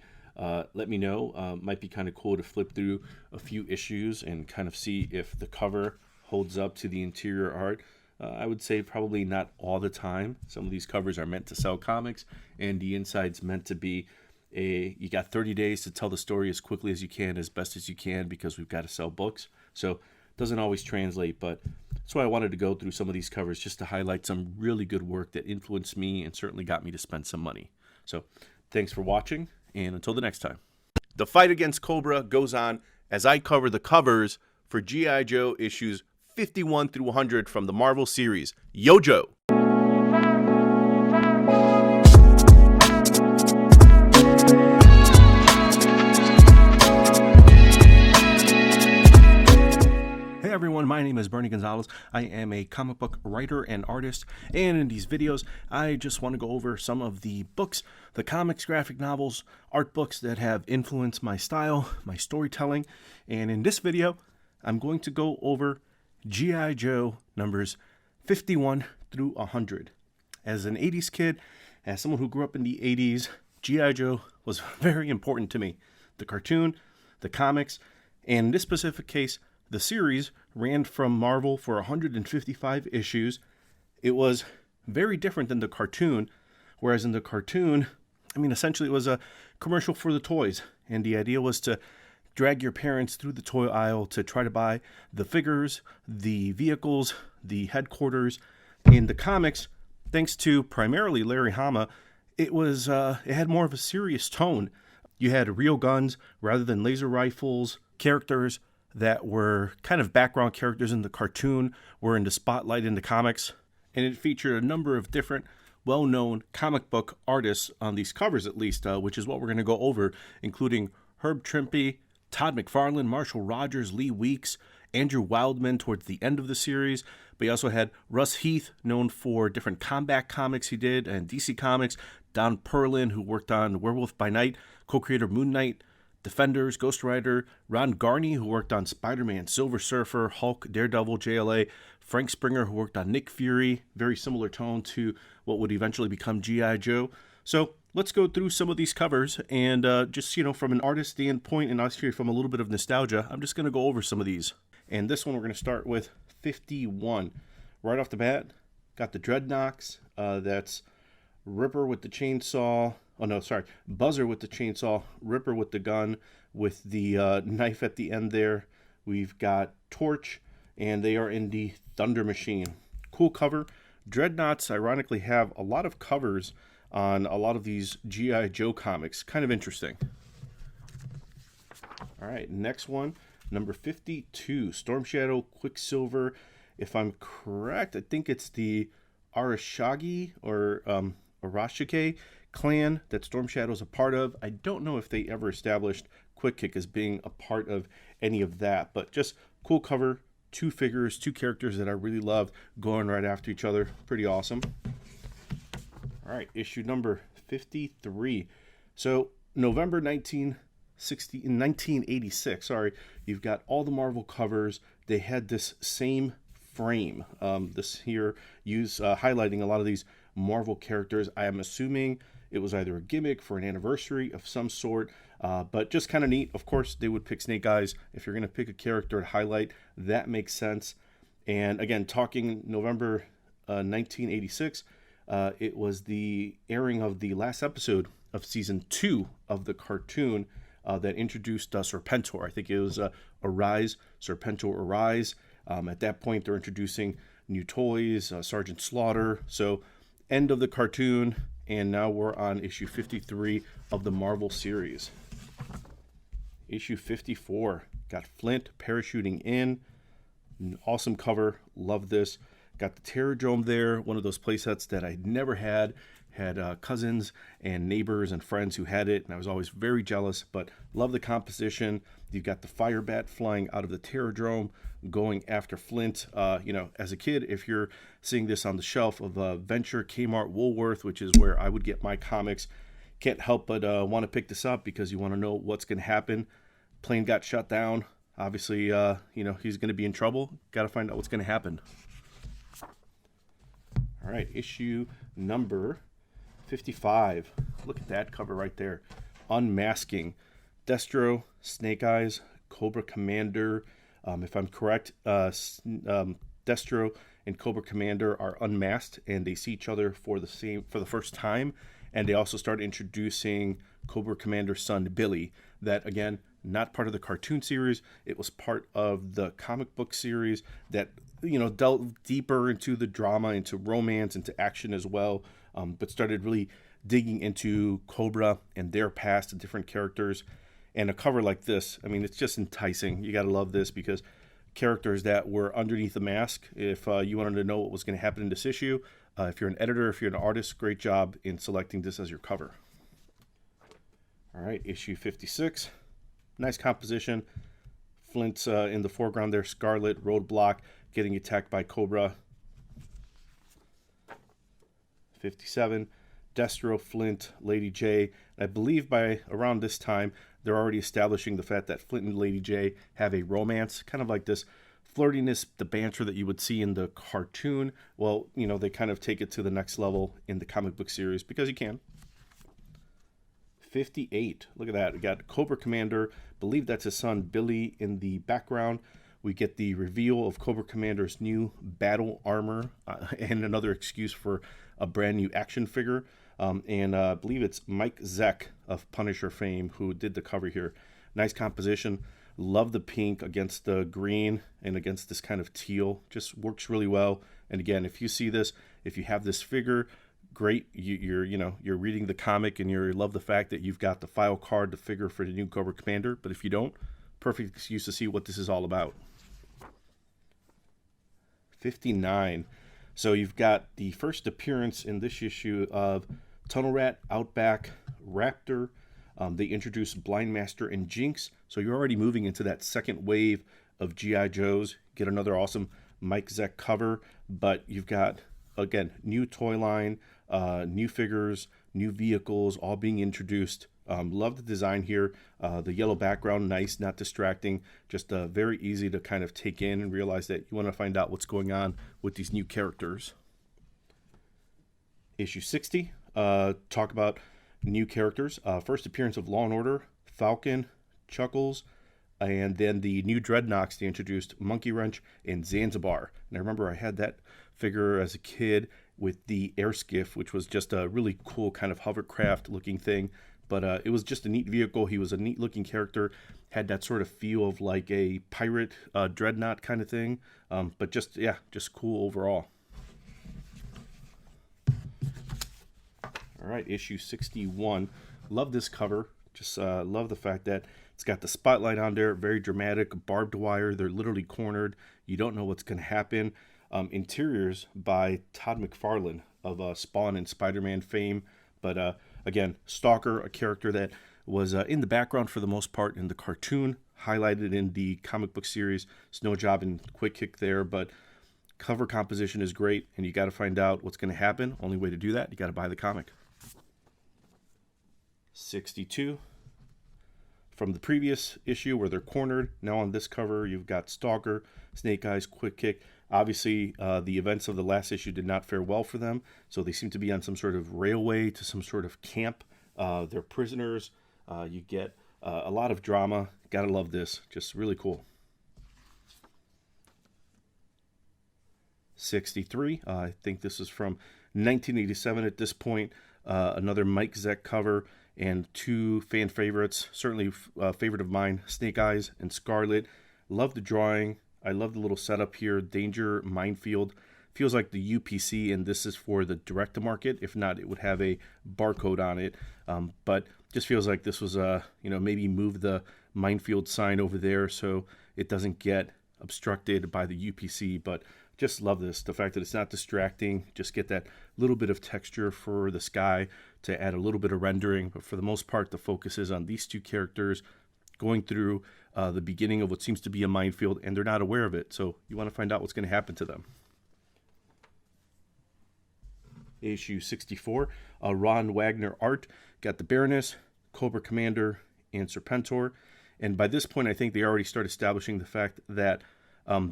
Speaker 1: let me know. Might be kind of cool to flip through a few issues and kind of see if the cover holds up to the interior art. I would say probably not all the time. Some of these covers are meant to sell comics, and the inside's meant to be you got 30 days to tell the story as quickly as you can, as best as you can, because we've got to sell books. So it doesn't always translate, but that's why I wanted to go through some of these covers, just to highlight some really good work that influenced me and certainly got me to spend some money. So thanks for watching, and until the next time. The fight against Cobra goes on as I cover the covers for G.I. Joe issues 51 through 100 from the Marvel series. Yo Joe! Hey everyone, my name is is Bernie Gonzalez. I am a comic book writer and artist, and in these videos, I just want to go over some of the books, the comics, graphic novels, art books that have influenced my style, my storytelling, and in this video, I'm going to go over G.I. Joe numbers 51 through 100. As an 80s kid, as someone who grew up in the 80s, G.I. Joe was very important to me. The cartoon, the comics, and in this specific case, the series ran from Marvel for 155 issues. It was very different than the cartoon, whereas in the cartoon, essentially it was a commercial for the toys, and the idea was to drag your parents through the toy aisle to try to buy the figures, the vehicles, the headquarters. In the comics, thanks to primarily Larry Hama, it had more of a serious tone. You had real guns rather than laser rifles. Characters that were kind of background characters in the cartoon were in the spotlight in the comics, and it featured a number of different well-known comic book artists on these covers, at least, which is what we're going to go over, including Herb Trimpe, Todd McFarlane, Marshall Rogers, Lee Weeks, Andrew Wildman towards the end of the series. But you also had Russ Heath, known for different combat comics he did, and DC Comics, Don Perlin, who worked on Werewolf by Night, co-creator Moon Knight, Defenders, Ghost Rider, Ron Garney, who worked on Spider-Man, Silver Surfer, Hulk, Daredevil, JLA, Frank Springer, who worked on Nick Fury, very similar tone to what would eventually become G.I. Joe. So let's go through some of these covers, and just, from an artist standpoint and actually from a little bit of nostalgia, I'm just going to go over some of these. And this one we're going to start with 51. Right off the bat, got the Dreadnoks. That's Ripper with the chainsaw. Oh, no, sorry. Buzzer with the chainsaw, Ripper with the gun, with the knife at the end there. We've got Torch, and they are in the Thunder Machine. Cool cover. Dreadnoughts, ironically, have a lot of covers on a lot of these G.I. Joe comics. Kind of interesting. All right, next one, number 52, Storm Shadow, Quicksilver. If I'm correct, I think it's the Arashagi or Arashike clan that Storm Shadow's a part of. I don't know if they ever established Quick Kick as being a part of any of that, but just cool cover, two figures, two characters that I really loved going right after each other. Pretty awesome. All right, issue number 53. So November 1986, you've got all the Marvel covers. They had this same frame. This here highlighting a lot of these Marvel characters. I am assuming it was either a gimmick for an anniversary of some sort, but just kind of neat. Of course, they would pick Snake Eyes. If you're going to pick a character to highlight, that makes sense. And again, talking November 1986, it was the airing of the last episode of season 2 of the cartoon that introduced Serpentor. I think it was Arise, Serpentor Arise. At that point, they're introducing new toys, Sergeant Slaughter. So end of the cartoon, and now we're on issue 53 of the Marvel series. Issue 54, got Flint parachuting in. An awesome cover, love this. Got the Terrordrome there, one of those playsets that I never had. Had cousins and neighbors and friends who had it, and I was always very jealous, but love the composition. You've got the fire bat flying out of the Terrordrome, going after Flint. As a kid, if you're seeing this on the shelf of Venture, Kmart, Woolworth, which is where I would get my comics, can't help but want to pick this up because you want to know what's going to happen. Plane got shut down. Obviously, he's going to be in trouble. Got to find out what's going to happen. All right, issue number 55. Look at that cover right there. Unmasking. Destro, Snake Eyes, Cobra Commander. If I'm correct, Destro and Cobra Commander are unmasked, and they see each other for the first time. And they also start introducing Cobra Commander's son, Billy. That, again, not part of the cartoon series. It was part of the comic book series that, dealt deeper into the drama, into romance, into action as well, but started really digging into Cobra and their past and different characters. And a cover like this, it's just enticing. You got to love this because characters that were underneath the mask, if you wanted to know what was going to happen in this issue, if you're an editor, if you're an artist, great job in selecting this as your cover. All right, issue 56. Nice composition. Flint's in the foreground there, Scarlet, Roadblock, getting attacked by Cobra. 57, Destro, Flint, Lady J. I believe by around this time, they're already establishing the fact that Flint and Lady J have a romance, kind of like this flirtiness, the banter that you would see in the cartoon. Well, you know, they kind of take it to the next level in the comic book series because you can. 58, look at that. We got Cobra Commander, believe that's his son Billy in the background. We get the reveal of Cobra Commander's new battle armor and another excuse for a brand new action figure. I believe it's Mike Zeck of Punisher fame who did the cover here. Nice composition. Love the pink against the green and against this kind of teal. Just works really well. And again, if you see this, if you have this figure, great. You're reading the comic and you love the fact that you've got the file card, the figure for the new Cobra Commander. But if you don't, perfect excuse to see what this is all about. 59. So you've got the first appearance in this issue of Tunnel Rat, Outback, Raptor. They introduced Blind Master and Jinx. So you're already moving into that second wave of G.I. Joes. Get another awesome Mike Zeck cover. But you've got, again, new toy line, new figures, new vehicles, all being introduced. Love the design here. The yellow background, nice, not distracting. Just very easy to kind of take in and realize that you want to find out what's going on with these new characters. Issue 60, talk about new characters. First appearance of Law & Order, Falcon, Chuckles, and then the new Dreadnoks they introduced, Monkey Wrench and Zanzibar. And I remember I had that figure as a kid with the air skiff, which was just a really cool kind of hovercraft looking thing. But it was just a neat vehicle. He was a neat looking character, had that sort of feel of like a pirate dreadnought kind of thing. But just cool overall. All right, issue 61. Love this cover. Just love the fact that it's got the spotlight on there. Very dramatic, barbed wire. They're literally cornered. You don't know what's going to happen. Interiors by Todd McFarlane of Spawn and Spider-Man fame. But again, Stalker, a character that was in the background for the most part in the cartoon, highlighted in the comic book series. Snow Job and Quick Kick there, but cover composition is great, and you got to find out what's going to happen. Only way to do that, you got to buy the comic. 62. From the previous issue where they're cornered, now on this cover, you've got Stalker, Snake Eyes, Quick Kick. Obviously, the events of the last issue did not fare well for them, so they seem to be on some sort of railway to some sort of camp. They're prisoners. You get a lot of drama. Gotta love this. Just really cool. 63. I think this is from 1987 at this point. Another Mike Zeck cover and two fan favorites. Certainly a favorite of mine, Snake Eyes and Scarlet. Love the drawing. I love the little setup here. Danger, Minefield. Feels like the UPC, and this is for the direct-to-market. If not, it would have a barcode on it. But just feels like this was, maybe move the Minefield sign over there so it doesn't get obstructed by the UPC. But just love this. The fact that it's not distracting. Just get that little bit of texture for the sky to add a little bit of rendering. But for the most part, the focus is on these two characters going through the beginning of what seems to be a minefield, and they're not aware of it. So you want to find out what's going to happen to them. Issue 64, Ron Wagner art. Got the Baroness, Cobra Commander, and Serpentor. And by this point, I think they already start establishing the fact that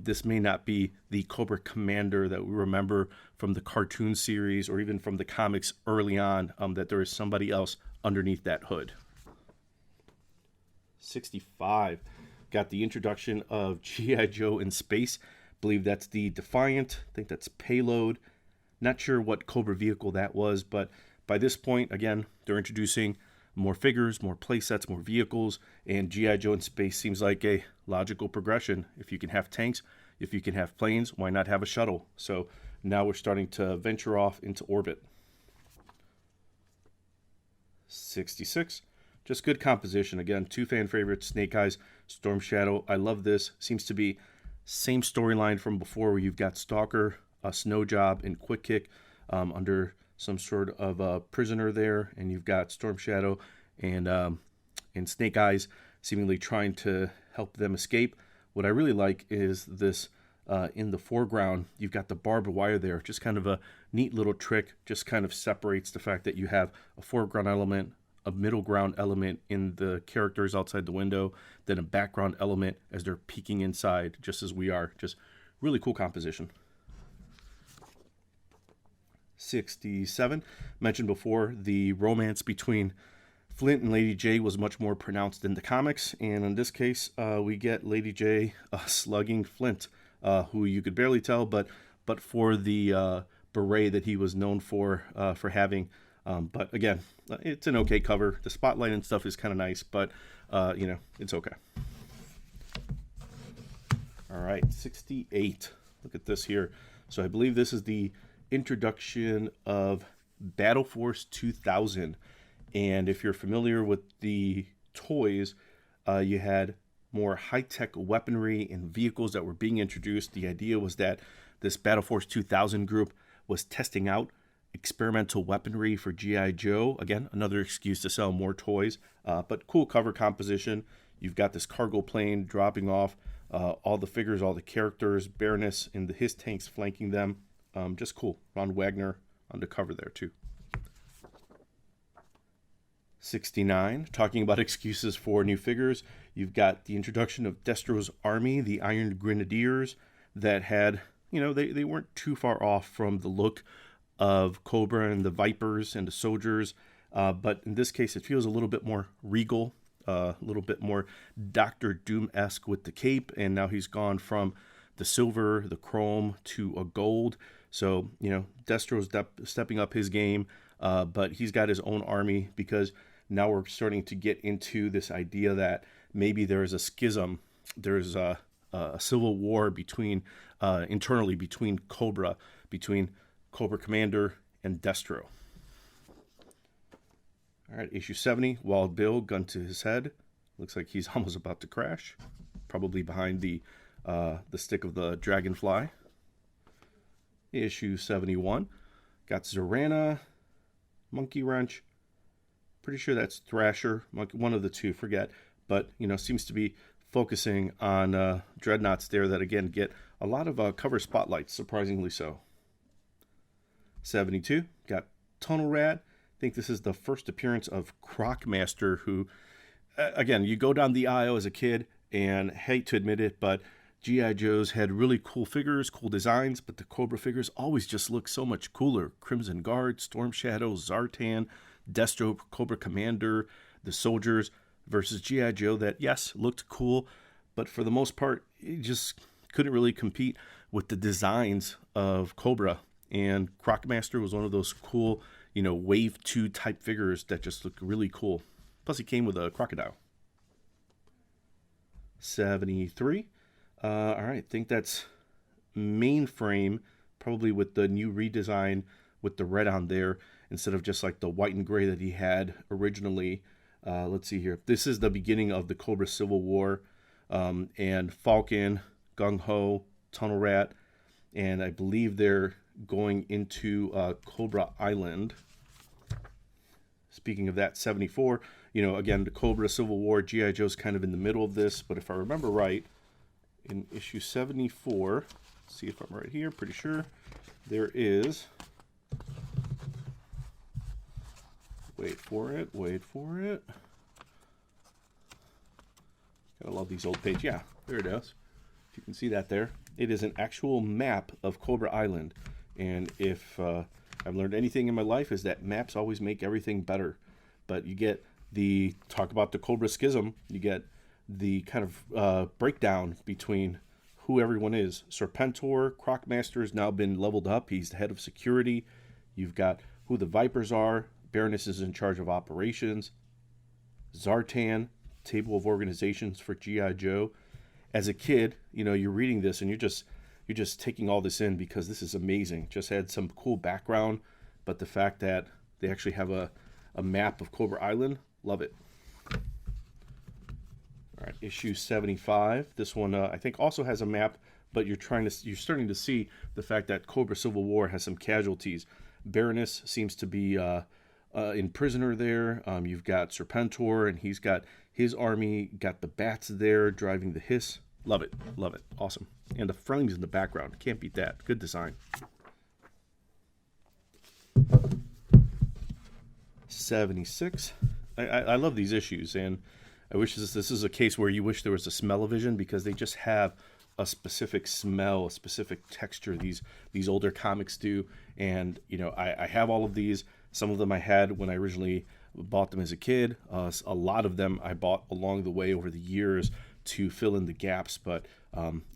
Speaker 1: this may not be the Cobra Commander that we remember from the cartoon series or even from the comics early on, that there is somebody else underneath that hood. 65. Got the introduction of G.I. Joe in space. Believe that's the Defiant. I think that's Payload. Not sure what Cobra vehicle that was, but by this point, again, they're introducing more figures, more playsets, more vehicles, and G.I. Joe in space seems like a logical progression. If you can have tanks, if you can have planes, why not have a shuttle? So now we're starting to venture off into orbit. 66. Just good composition. Again, two fan favorites, Snake Eyes, Storm Shadow. I love this. Seems to be same storyline from before where you've got Stalker, Snow Job, and Quick Kick under some sort of prisoner there. And you've got Storm Shadow and Snake Eyes seemingly trying to help them escape. What I really like is this in the foreground, you've got the barbed wire there. Just kind of a neat little trick. Just kind of separates the fact that you have a foreground element, a middle ground element in the characters outside the window, then a background element as they're peeking inside, just as we are. Just really cool composition. 67. Mentioned before, the romance between Flint and Lady J was much more pronounced in the comics, and in this case, we get Lady J slugging Flint, who you could barely tell, but for the beret that he was known for having. But again, it's an okay cover. The spotlight and stuff is kind of nice, but it's okay. All right, 68. Look at this here. So I believe this is the introduction of Battle Force 2000. And if you're familiar with the toys, you had more high-tech weaponry and vehicles that were being introduced. The idea was that this Battle Force 2000 group was testing out experimental weaponry for G.I. Joe. Again, another excuse to sell more toys, but cool cover composition. You've got this cargo plane dropping off all the figures, all the characters, Baroness and his tanks flanking them. Just cool. Ron Wagner on the cover there too. 69, talking about excuses for new figures. You've got the introduction of Destro's army, the Iron Grenadiers, that had, they weren't too far off from the look of Cobra and the Vipers and the soldiers. But in this case, it feels a little bit more regal, a little bit more Doctor Doom-esque with the cape. And now he's gone from the silver, the chrome, to a gold. So, Destro's stepping up his game, but he's got his own army, because now we're starting to get into this idea that maybe there is a schism, there's a civil war internally between Cobra Commander and Destro. All right, issue 70, Wild Bill, gun to his head. Looks like he's almost about to crash, probably behind the stick of the Dragonfly. Issue 71, got Zorana, Monkey Wrench. Pretty sure that's Thrasher, one of the two, forget. But, seems to be focusing on Dreadnoughts there that, again, get a lot of cover spotlights, surprisingly so. 72, got Tunnel Rat. I think this is the first appearance of Crocmaster, who, again, you go down the aisle as a kid, and hate to admit it, but G.I. Joe's had really cool figures, cool designs, but the Cobra figures always just look so much cooler. Crimson Guard, Storm Shadow, Zartan, Destro, Cobra Commander, the soldiers, versus G.I. Joe that, yes, looked cool, but for the most part, it just couldn't really compete with the designs of Cobra. And Crocmaster was one of those cool, Wave 2 type figures that just looked really cool. Plus, he came with a crocodile. 73. All right, I think that's Mainframe, probably with the new redesign with the red on there instead of just like the white and gray that he had originally. Let's see here. This is the beginning of the Cobra Civil War, and Falcon, Gung Ho, Tunnel Rat, and I believe they're going into Cobra Island. Speaking of that, 74, again, the Cobra Civil War, G.I. Joe's kind of in the middle of this, but if I remember right, in issue 74, see if I'm right here, pretty sure, there is, wait for it, gotta love these old pages, yeah, there it is, if you can see that there, it is an actual map of Cobra Island, and if I've learned anything in my life is that maps always make everything better, but you get talk about the Cobra Schism, you get the kind of breakdown between who everyone is. Serpentor, Crocmaster has now been leveled up. He's the head of security. You've got who the Vipers are. Baroness is in charge of operations. Zartan, table of organizations for G.I. Joe. As a kid, you're reading this and you're just taking all this in because this is amazing. Just had some cool background, but the fact that they actually have a map of Cobra Island, love it. All right, issue 75. This one I think also has a map, but you're starting to see the fact that Cobra Civil War has some casualties. Baroness seems to be in prisoner there. You've got Serpentor, and he's got his army, got the Bats there driving the Hiss Love it. Love it. Awesome. And the frames in the background. Can't beat that. Good design. 76. I love these issues, and I wish this is a case where you wish there was a smell-o-vision, because they just have a specific smell, a specific texture, these older comics do. And you know, I have all of these. Some of them I had when I originally bought them as a kid. A lot of them I bought along the way over the years to fill in the gaps. But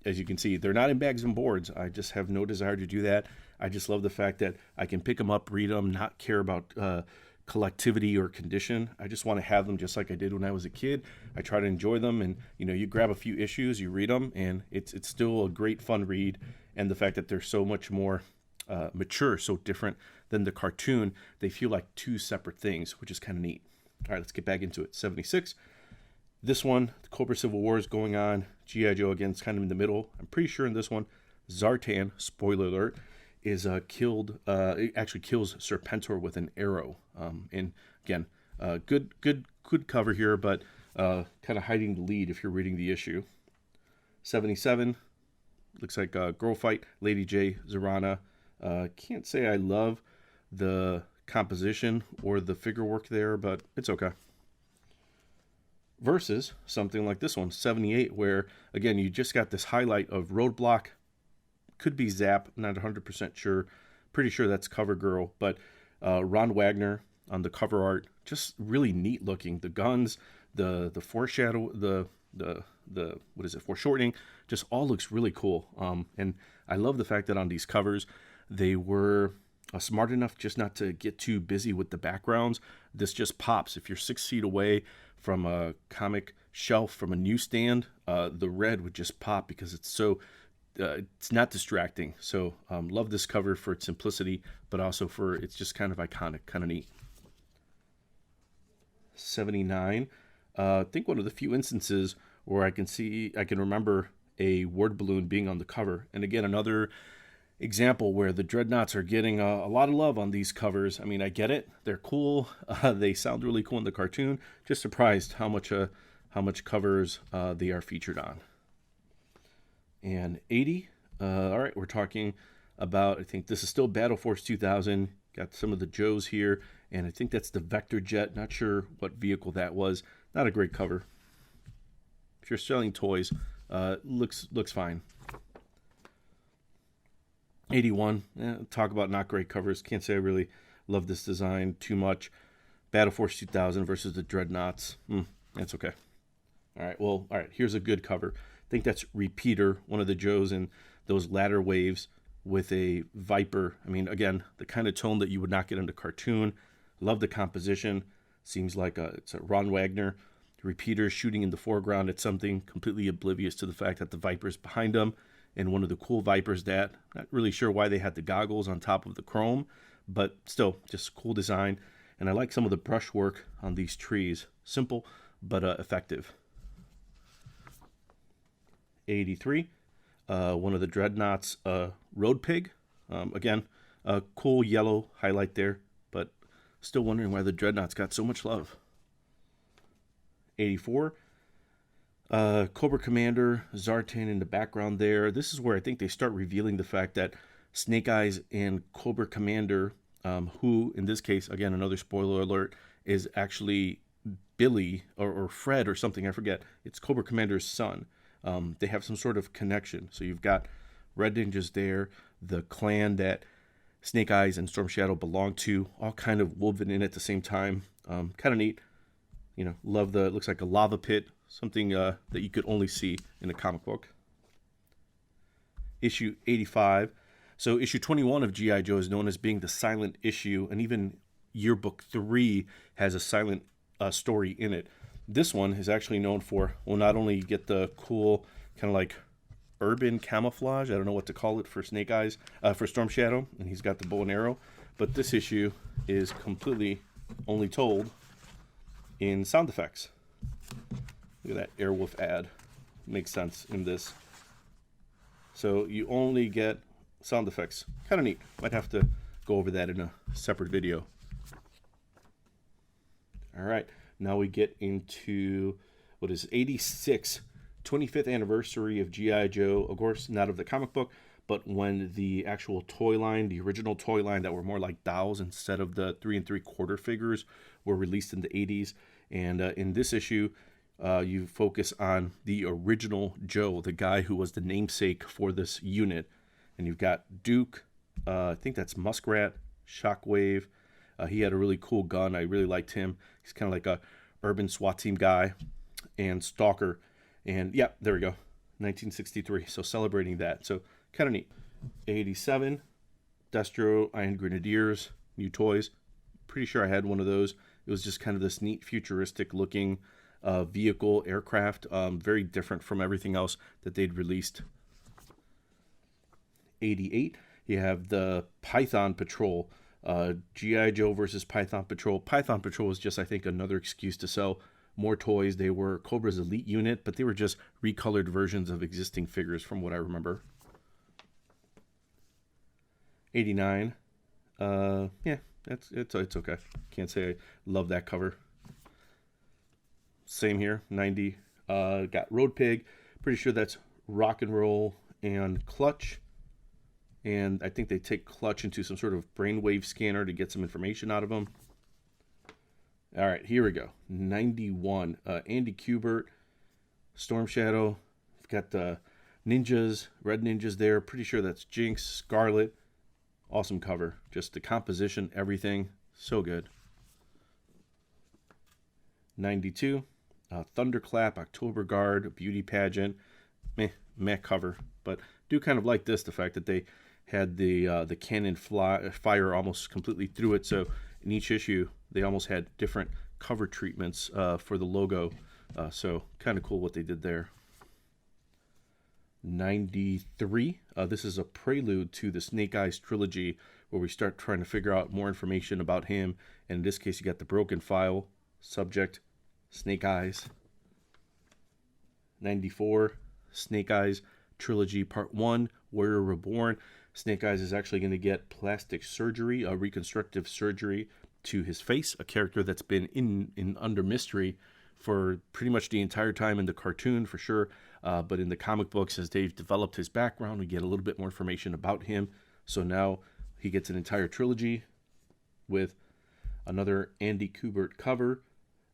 Speaker 1: as you can see, they're not in bags and boards. I just have no desire to do that. I just love the fact that I can pick them up, read them, not care about collectivity or condition. I just want to have them just like I did when I was a kid. I try to enjoy them, and you know, you grab a few issues, you read them, and it's still a great fun read. And the fact that they're so much more mature, so different than the cartoon, they feel like two separate things, which is kind of neat. All right, let's get back into it. 76. This one, the Cobra Civil War is going on. G.I. Joe, again, is kind of in the middle. I'm pretty sure in this one, Zartan, spoiler alert, is killed. It actually kills Serpentor with an arrow. And again, good cover here, but kind of hiding the lead if you're reading the issue. 77. Looks like a girl fight. Lady J, Zarana. Can't say I love the composition or the figure work there, but it's okay. Versus something like this one, 78, where again you just got this highlight of Roadblock. Could be Zap, not 100% sure. Pretty sure that's CoverGirl, but Ron Wagner on the cover art, just really neat looking. The guns, the foreshadow, the what is it, foreshortening, just all looks really cool. And I love the fact that on these covers they were smart enough just not to get too busy with the backgrounds. This just pops. If you're 6 feet away from a comic shelf, from a newsstand, the red would just pop because it's so it's not distracting. So love this cover for its simplicity, but also for it's just kind of iconic, kind of neat. 79. I think one of the few instances where I can remember a word balloon being on the cover. And again, another example where the Dreadnoughts are getting a lot of love on these covers. I mean, I get it. They're cool. They sound really cool in the cartoon. Just surprised how much covers they are featured on. And 80. All right, we're talking about, I think this is still Battle Force 2000. Got some of the Joes here, and I think that's the Vector Jet. Not sure what vehicle that was. Not a great cover. If you're selling toys, looks fine. 81. Talk about not great covers. Can't say I really love this design too much. Battle Force 2000 versus the Dreadnoughts. That's okay. All right. Here's a good cover. I think that's Repeater, one of the Joes in those latter waves with a Viper. I mean, again, the kind of tone that you would not get in the cartoon. Love the composition. Seems like it's a Ron Wagner. Repeater shooting in the foreground at something, completely oblivious to the fact that the Viper's behind him. And one of the cool Vipers that, not really sure why they had the goggles on top of the chrome, but still, just cool design. And I like some of the brushwork on these trees. Simple, but effective. 83. One of the Dreadnoughts, Road Pig. Again, a cool yellow highlight there, but still wondering why the Dreadnoughts got so much love. 84. Cobra Commander, Zartan in the background there. This is where I think they start revealing the fact that Snake Eyes and Cobra Commander, who in this case, again, another spoiler alert, is actually Billy or Fred or something, I forget. It's Cobra Commander's son. They have some sort of connection. So you've got Red Ninjas there, the clan that Snake Eyes and Storm Shadow belong to, all kind of woven in at the same time. Kind of neat. You know, love it looks like a lava pit, something that you could only see in a comic book. Issue 85. So issue 21 of G.I. Joe is known as being the silent issue, and even yearbook 3 has a silent story in it. This one is actually known for, well, not only you get the cool kind of like urban camouflage, I don't know what to call it for Snake Eyes, for Storm Shadow, and he's got the bow and arrow, but this issue is completely only told in sound effects. Look at that Airwolf ad. Makes sense in this. So you only get sound effects. Kind of neat. Might have to go over that in a separate video. All right. Now we get into what is 86. 25th anniversary of G.I. Joe, of course, not of the comic book, but when the actual toy line, the original toy line that were more like dolls instead of the 3 3/4 figures, were released in the 80s. And in this issue, you focus on the original Joe, the guy who was the namesake for this unit. And you've got Duke, I think that's Muskrat, Shockwave. He had a really cool gun. I really liked him. He's kind of like a urban SWAT team guy. And Stalker. And yeah, there we go. 1963. So celebrating that. So kind of neat. 87, Destro, Iron Grenadiers, new toys. Pretty sure I had one of those. It was just kind of this neat futuristic looking vehicle, aircraft. Very different from everything else that they'd released. 88, you have the Python Patrol. G.I. Joe versus Python Patrol. Python Patrol was just, I think, another excuse to sell more toys. They were Cobra's elite unit, but they were just recolored versions of existing figures from what I remember. 89. Yeah, it's okay. Can't say I love that cover. Same here. 90. Got Road Pig. Pretty sure that's Rock and Roll and Clutch. And I think they take Clutch into some sort of brainwave scanner to get some information out of them. All right, here we go. 91. Andy Kubert, Storm Shadow. We've got the ninjas, red ninjas there. Pretty sure that's Jinx, Scarlet. Awesome cover. Just the composition, everything. So good. 92. Thunderclap, October Guard, Beauty Pageant. Meh cover. But do kind of like this, the fact that they had the cannon fire almost completely through it. So in each issue, they almost had different cover treatments for the logo. So kind of cool what they did there. 93. This is a prelude to the Snake Eyes trilogy where we start trying to figure out more information about him. And in this case, you got the broken file, subject, Snake Eyes. 94. Snake Eyes trilogy part 1, Warrior Reborn. Snake Eyes is actually going to get plastic surgery, a reconstructive surgery to his face, a character that's been in under mystery for pretty much the entire time in the cartoon, for sure. But in the comic books, as they've developed his background, we get a little bit more information about him. So now he gets an entire trilogy with another Andy Kubert cover.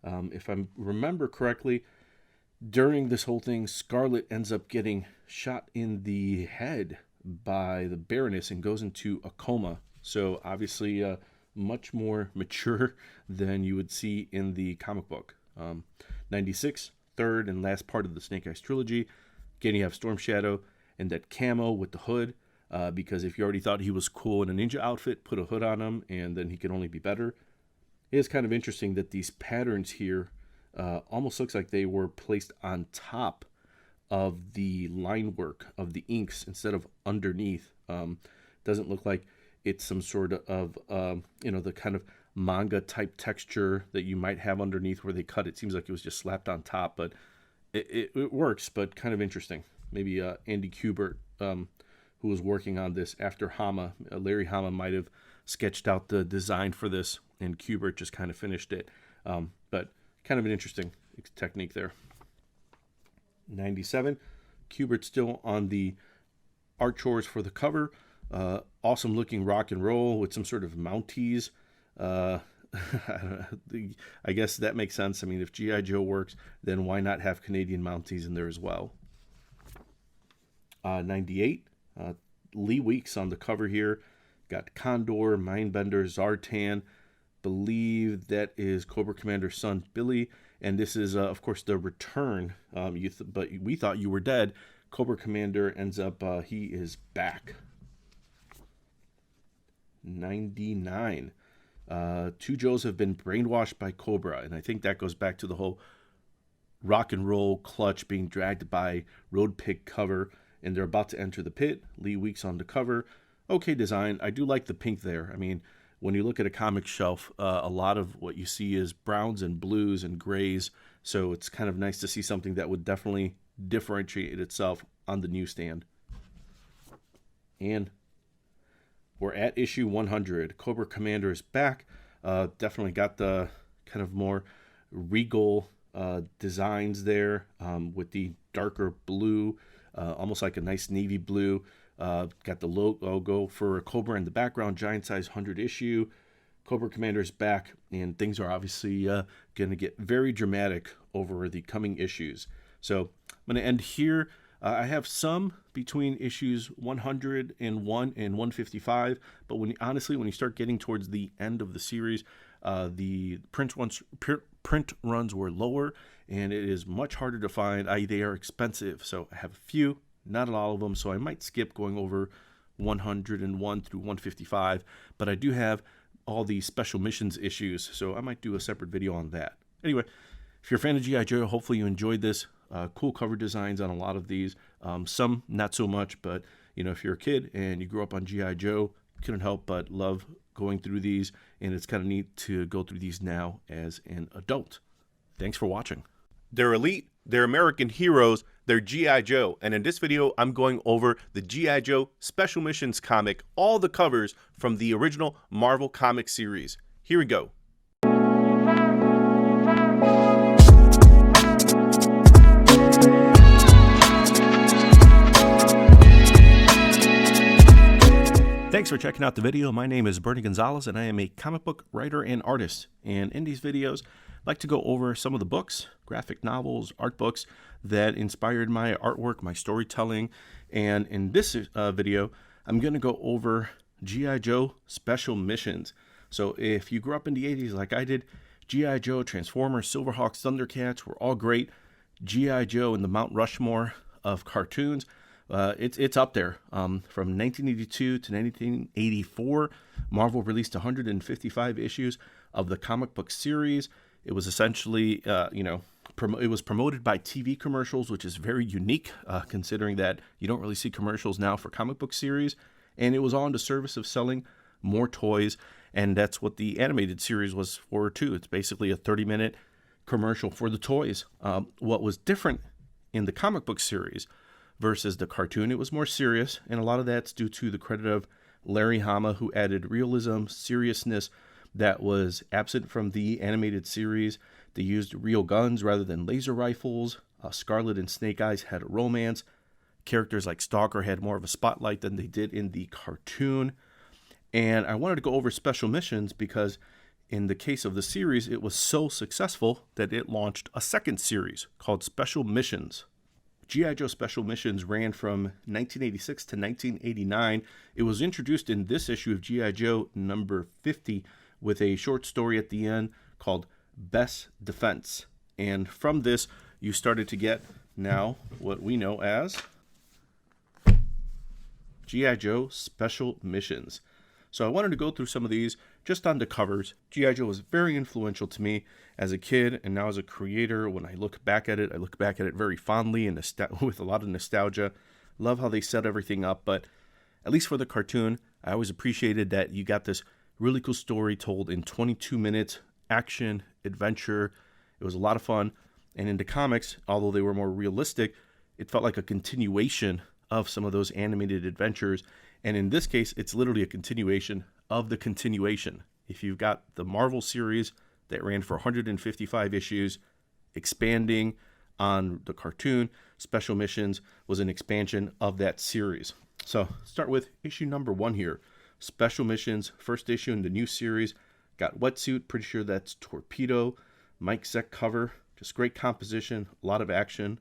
Speaker 1: If I remember correctly, during this whole thing, Scarlet ends up getting shot in the head by the Baroness and goes into a coma. So obviously much more mature than you would see in the comic book. 96, third and last part of the Snake Eyes trilogy. Again, you have Storm Shadow and that camo with the hood. Because if you already thought he was cool in a ninja outfit, put a hood on him and then he can only be better. It is kind of interesting that these patterns here almost looks like they were placed on top of the line work of the inks instead of underneath. Doesn't look like it's some sort of the kind of manga type texture that you might have underneath where they cut. It seems like it was just slapped on top, but it works, but kind of interesting. Maybe Andy Kubert, who was working on this after Hama, Larry Hama might have sketched out the design for this and Kubert just kind of finished it. But kind of an interesting technique there. 97, Kubert still on the art chores for the cover. Awesome looking rock and roll with some sort of Mounties. I guess that makes sense. I mean, if G.I. Joe works, then why not have Canadian Mounties in there as well? 98, Lee Weeks on the cover here. Got Condor, Mindbender, Zartan. Believe that is Cobra Commander's son, Billy. And this is, of course, the return. But we thought you were dead. Cobra Commander ends up, he is back. 99. Two Joes have been brainwashed by Cobra. And I think that goes back to the whole rock and roll Clutch being dragged by Road Pig cover. And they're about to enter the pit. Lee Weeks on the cover. Okay design. I do like the pink there. I mean, when you look at a comic shelf, a lot of what you see is browns and blues and grays. So it's kind of nice to see something that would definitely differentiate itself on the newsstand. And we're at issue 100. Cobra Commander is back. Definitely got the kind of more regal designs there with the darker blue, almost like a nice navy blue. Got the logo for Cobra in the background, giant size 100 issue. Cobra Commander's back, and things are obviously going to get very dramatic over the coming issues. So I'm going to end here. I have some between issues 101 and 155, but honestly, when you start getting towards the end of the series, the print runs were lower, and it is much harder to find. They are expensive, so I have a few, not all of them, so I might skip going over 101 through 155, but I do have all the special missions issues, so I might do a separate video on that. Anyway, if you're a fan of G.I. Joe, hopefully you enjoyed this. Cool cover designs on a lot of these. Some not so much, but if you're a kid and you grew up on G.I. Joe, couldn't help but love going through these, and it's kind of neat to go through these now as an adult. Thanks for watching. They're elite, they're American heroes, they're G.I. Joe, and in this video I'm going over the G.I. Joe Special Missions comic, all the covers from the original Marvel comic series. Here we go. Thanks for checking out the video. My name is Bernie Gonzalez, and I am a comic book writer and artist. And in these videos, I like to go over some of the books, graphic novels, art books that inspired my artwork, my storytelling. And in this video, I'm going to go over G.I. Joe Special Missions. So if you grew up in the 80s like I did, G.I. Joe, Transformers, Silverhawks, Thundercats were all great. G.I. Joe and the Mount Rushmore of cartoons. It's up there. From 1982 to 1984, Marvel released 155 issues of the comic book series. It was essentially, it was promoted by TV commercials, which is very unique, considering that you don't really see commercials now for comic book series. And it was all in the service of selling more toys, and that's what the animated series was for too. It's basically a 30-minute commercial for the toys. What was different in the comic book series versus the cartoon, it was more serious, and a lot of that's due to the credit of Larry Hama, who added realism, seriousness that was absent from the animated series. They used real guns rather than laser rifles. Scarlet and Snake Eyes had a romance. Characters like Stalker had more of a spotlight than they did in the cartoon. And I wanted to go over Special Missions because in the case of the series, it was so successful that it launched a second series called Special Missions. G.I. Joe Special Missions ran from 1986 to 1989. It was introduced in this issue of G.I. Joe number 50 with a short story at the end called Best Defense. And from this, you started to get now what we know as G.I. Joe Special Missions. So I wanted to go through some of these just on the covers. G.I. Joe was very influential to me as a kid and now as a creator. When I look back at it, I look back at it very fondly and with a lot of nostalgia. Love how they set everything up, but at least for the cartoon, I always appreciated that you got this really cool story told in 22 minutes, action, adventure. It was a lot of fun. And in the comics, although they were more realistic, it felt like a continuation of some of those animated adventures. And in this case, it's literally a continuation of the continuation. If you've got the Marvel series that ran for 155 issues, expanding on the cartoon, Special Missions was an expansion of that series. So start with issue number 1 here. Special Missions, first issue in the new series. Got Wetsuit, pretty sure that's Torpedo. Mike Zeck cover, just great composition, a lot of action.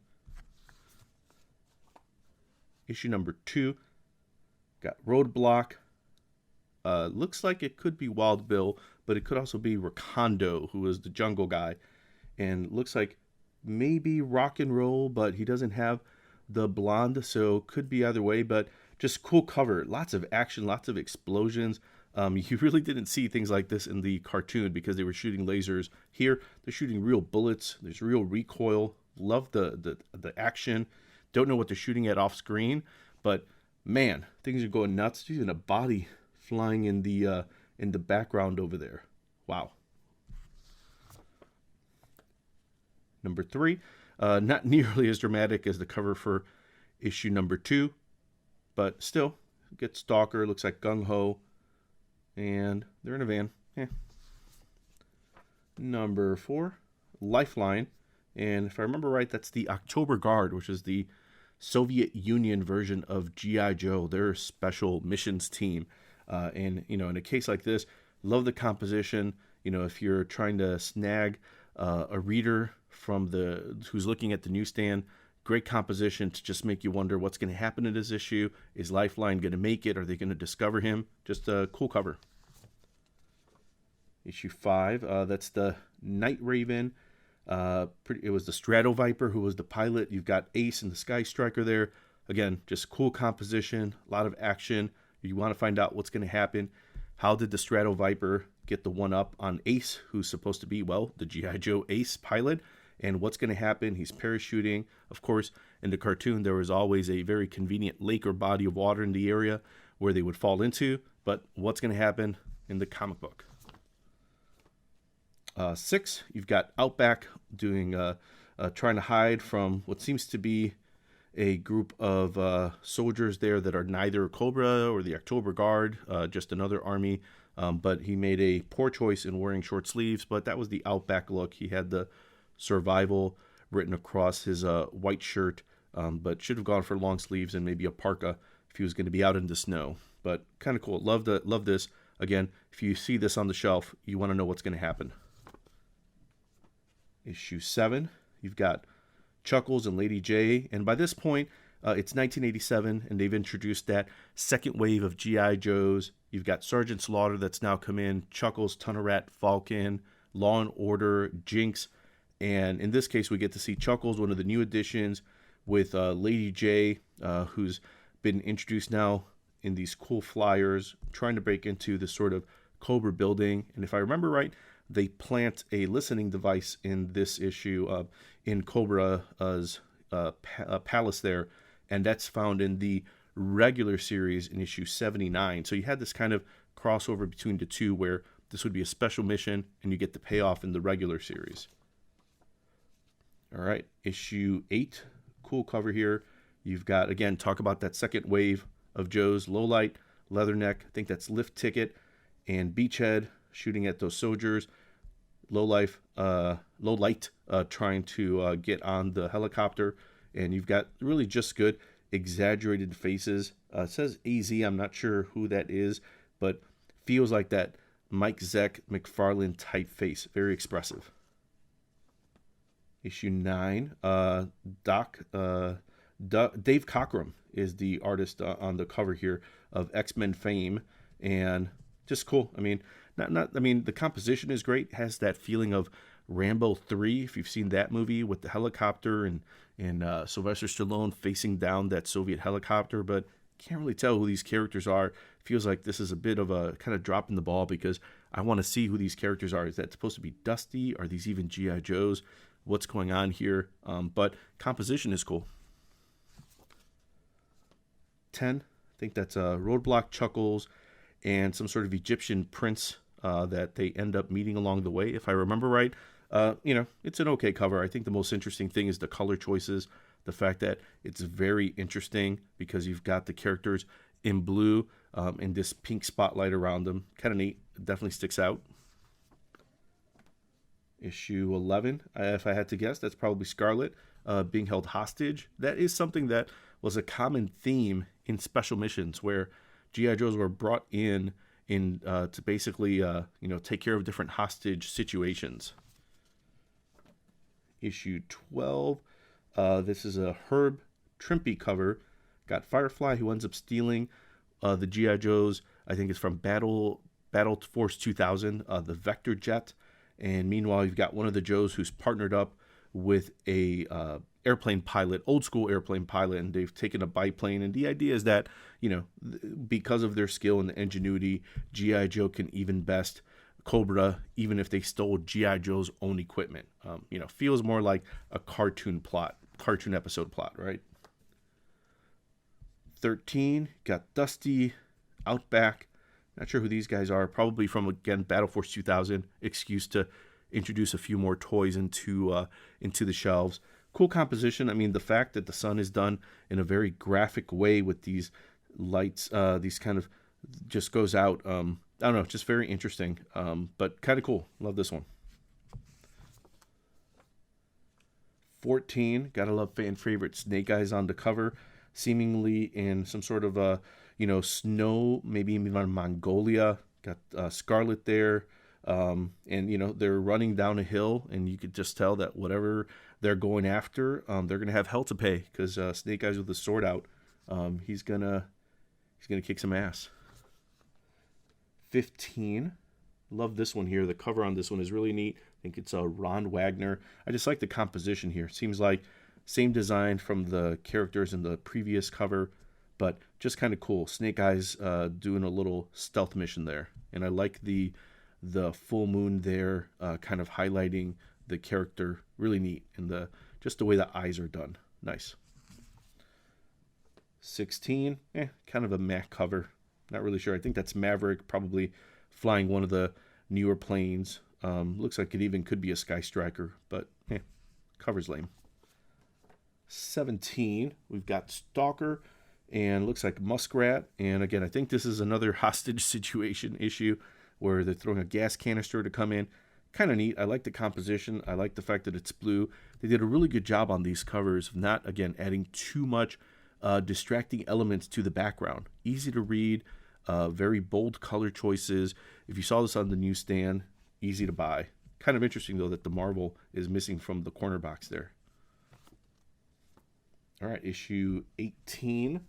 Speaker 1: Issue number 2. Got Roadblock. Looks like it could be Wild Bill, but it could also be Rakondo, who is the jungle guy. And looks like maybe Rock and Roll, but he doesn't have the blonde, so could be either way. But just cool cover. Lots of action, lots of explosions. You really didn't see things like this in the cartoon because they were shooting lasers. Here, they're shooting real bullets. There's real recoil. Love the action. Don't know what they're shooting at off screen, but man, things are going nuts. There's even a body flying in the background over there. Wow. Number 3, not nearly as dramatic as the cover for issue number 2, but still, get Stalker. Looks like Gung Ho, and they're in a van. Number 4, Lifeline. And if I remember right, that's the October Guard, which is the Soviet Union version of G.I. Joe, their special missions team. And, in a case like this, love the composition. If you're trying to snag a reader who's looking at the newsstand, great composition to just make you wonder what's going to happen in this issue. Is Lifeline going to make it? Are they going to discover him? Just a cool cover. Issue 5, that's the Night Raven. It was the Stratoviper who was the pilot. You've got Ace and the Sky Striker there. Again, just cool composition, a lot of action. You want to find out what's going to happen. How did the Stratoviper get the one up on Ace, who's supposed to be, the G.I. Joe Ace pilot? And what's going to happen? He's parachuting. Of course, in the cartoon, there was always a very convenient lake or body of water in the area where they would fall into. But what's going to happen in the comic book? 6, you've got Outback doing trying to hide from what seems to be a group of soldiers there that are neither Cobra or the October Guard, just another army. But he made a poor choice in wearing short sleeves, but that was the Outback look. He had the survival written across his white shirt, but should have gone for long sleeves and maybe a parka if he was going to be out in the snow. But kind of cool. Love this. Again, if you see this on the shelf, you want to know what's going to happen. Issue 7, you've got Chuckles and Lady J, and by this point, it's 1987, and they've introduced that second wave of G.I. Joes. You've got Sergeant Slaughter that's now come in, Chuckles, Tunnel Rat, Falcon, Law and Order, Jinx, and in this case, we get to see Chuckles, one of the new additions, with Lady J, who's been introduced now in these cool flyers, trying to break into this sort of Cobra building, and if I remember right, they plant a listening device in this issue in Cobra's palace there, and that's found in the regular series in issue 79. So you had this kind of crossover between the two where this would be a special mission and you get the payoff in the regular series. All right, issue 8, cool cover here. You've got, again, talk about that second wave of Joe's, Lowlight, Leatherneck, I think that's Lift Ticket, and Beachhead shooting at those soldiers. Lowlight trying to get on the helicopter, and you've got really just good exaggerated faces. It says AZ, I'm not sure who that is, but feels like that Mike Zeck McFarlane type face, very expressive. Issue 9, Dave Cockrum is the artist on the cover here of X-Men fame, and just cool. I mean, the composition is great. It has that feeling of Rambo 3, if you've seen that movie with the helicopter and Sylvester Stallone facing down that Soviet helicopter, but can't really tell who these characters are. Feels like this is a bit of a kind of drop in the ball because I want to see who these characters are. Is that supposed to be Dusty? Are these even G.I. Joes? What's going on here? But composition is cool. 10, I think that's Roadblock, Chuckles, and some sort of Egyptian prince that they end up meeting along the way, if I remember right. It's an okay cover. I think the most interesting thing is the color choices, the fact that it's very interesting because you've got the characters in blue and this pink spotlight around them. Kind of neat. It definitely sticks out. Issue 11, if I had to guess, that's probably Scarlet being held hostage. That is something that was a common theme in special missions where G.I. Joes were brought in to basically take care of different hostage situations. Issue 12, this is a Herb Trimpe cover. Got Firefly, who ends up stealing the G.I. Joes. I think it's from Battle Force 2000, the Vector Jet. And meanwhile, you've got one of the Joes who's partnered up with a airplane pilot, old school airplane pilot, and they've taken a biplane. And the idea is that, because of their skill and the ingenuity, G.I. Joe can even best Cobra, even if they stole G.I. Joe's own equipment. Feels more like a cartoon episode plot, right? 13, got Dusty, Outback. Not sure who these guys are. Probably from, again, Battle Force 2000. Excuse to introduce a few more toys into the shelves. Cool composition. I mean, the fact that the sun is done in a very graphic way with these lights, these kind of just goes out. I don't know, just very interesting, but kind of cool. Love this one. 14, gotta love fan favorite Snake Eyes on the cover, seemingly in some sort of snow, maybe even Mongolia. Got Scarlet there, and they're running down a hill, and you could just tell that whatever they're going after, they're gonna have hell to pay because Snake Eyes with the sword out, he's gonna kick some ass. 15. Love this one here. The cover on this one is really neat. I think it's Ron Wagner. I just like the composition here. Seems like same design from the characters in the previous cover, but just kind of cool. Snake Eyes doing a little stealth mission there. And I like the full moon there, kind of highlighting the character. Really neat. And just the way the eyes are done. Nice. 16. Kind of a meh cover. Not really sure. I think that's Maverick, probably flying one of the newer planes. Looks like it even could be a Sky Striker, but cover's lame. 17, we've got Stalker, and looks like Muskrat. And again, I think this is another hostage situation issue where they're throwing a gas canister to come in. Kind of neat. I like the composition. I like the fact that it's blue. They did a really good job on these covers of not, again, adding too much distracting elements to the background. Easy to read. Very bold color choices. If you saw this on the newsstand, easy to buy. Kind of interesting, though, that the Marvel is missing from the corner box there. All right, issue 18.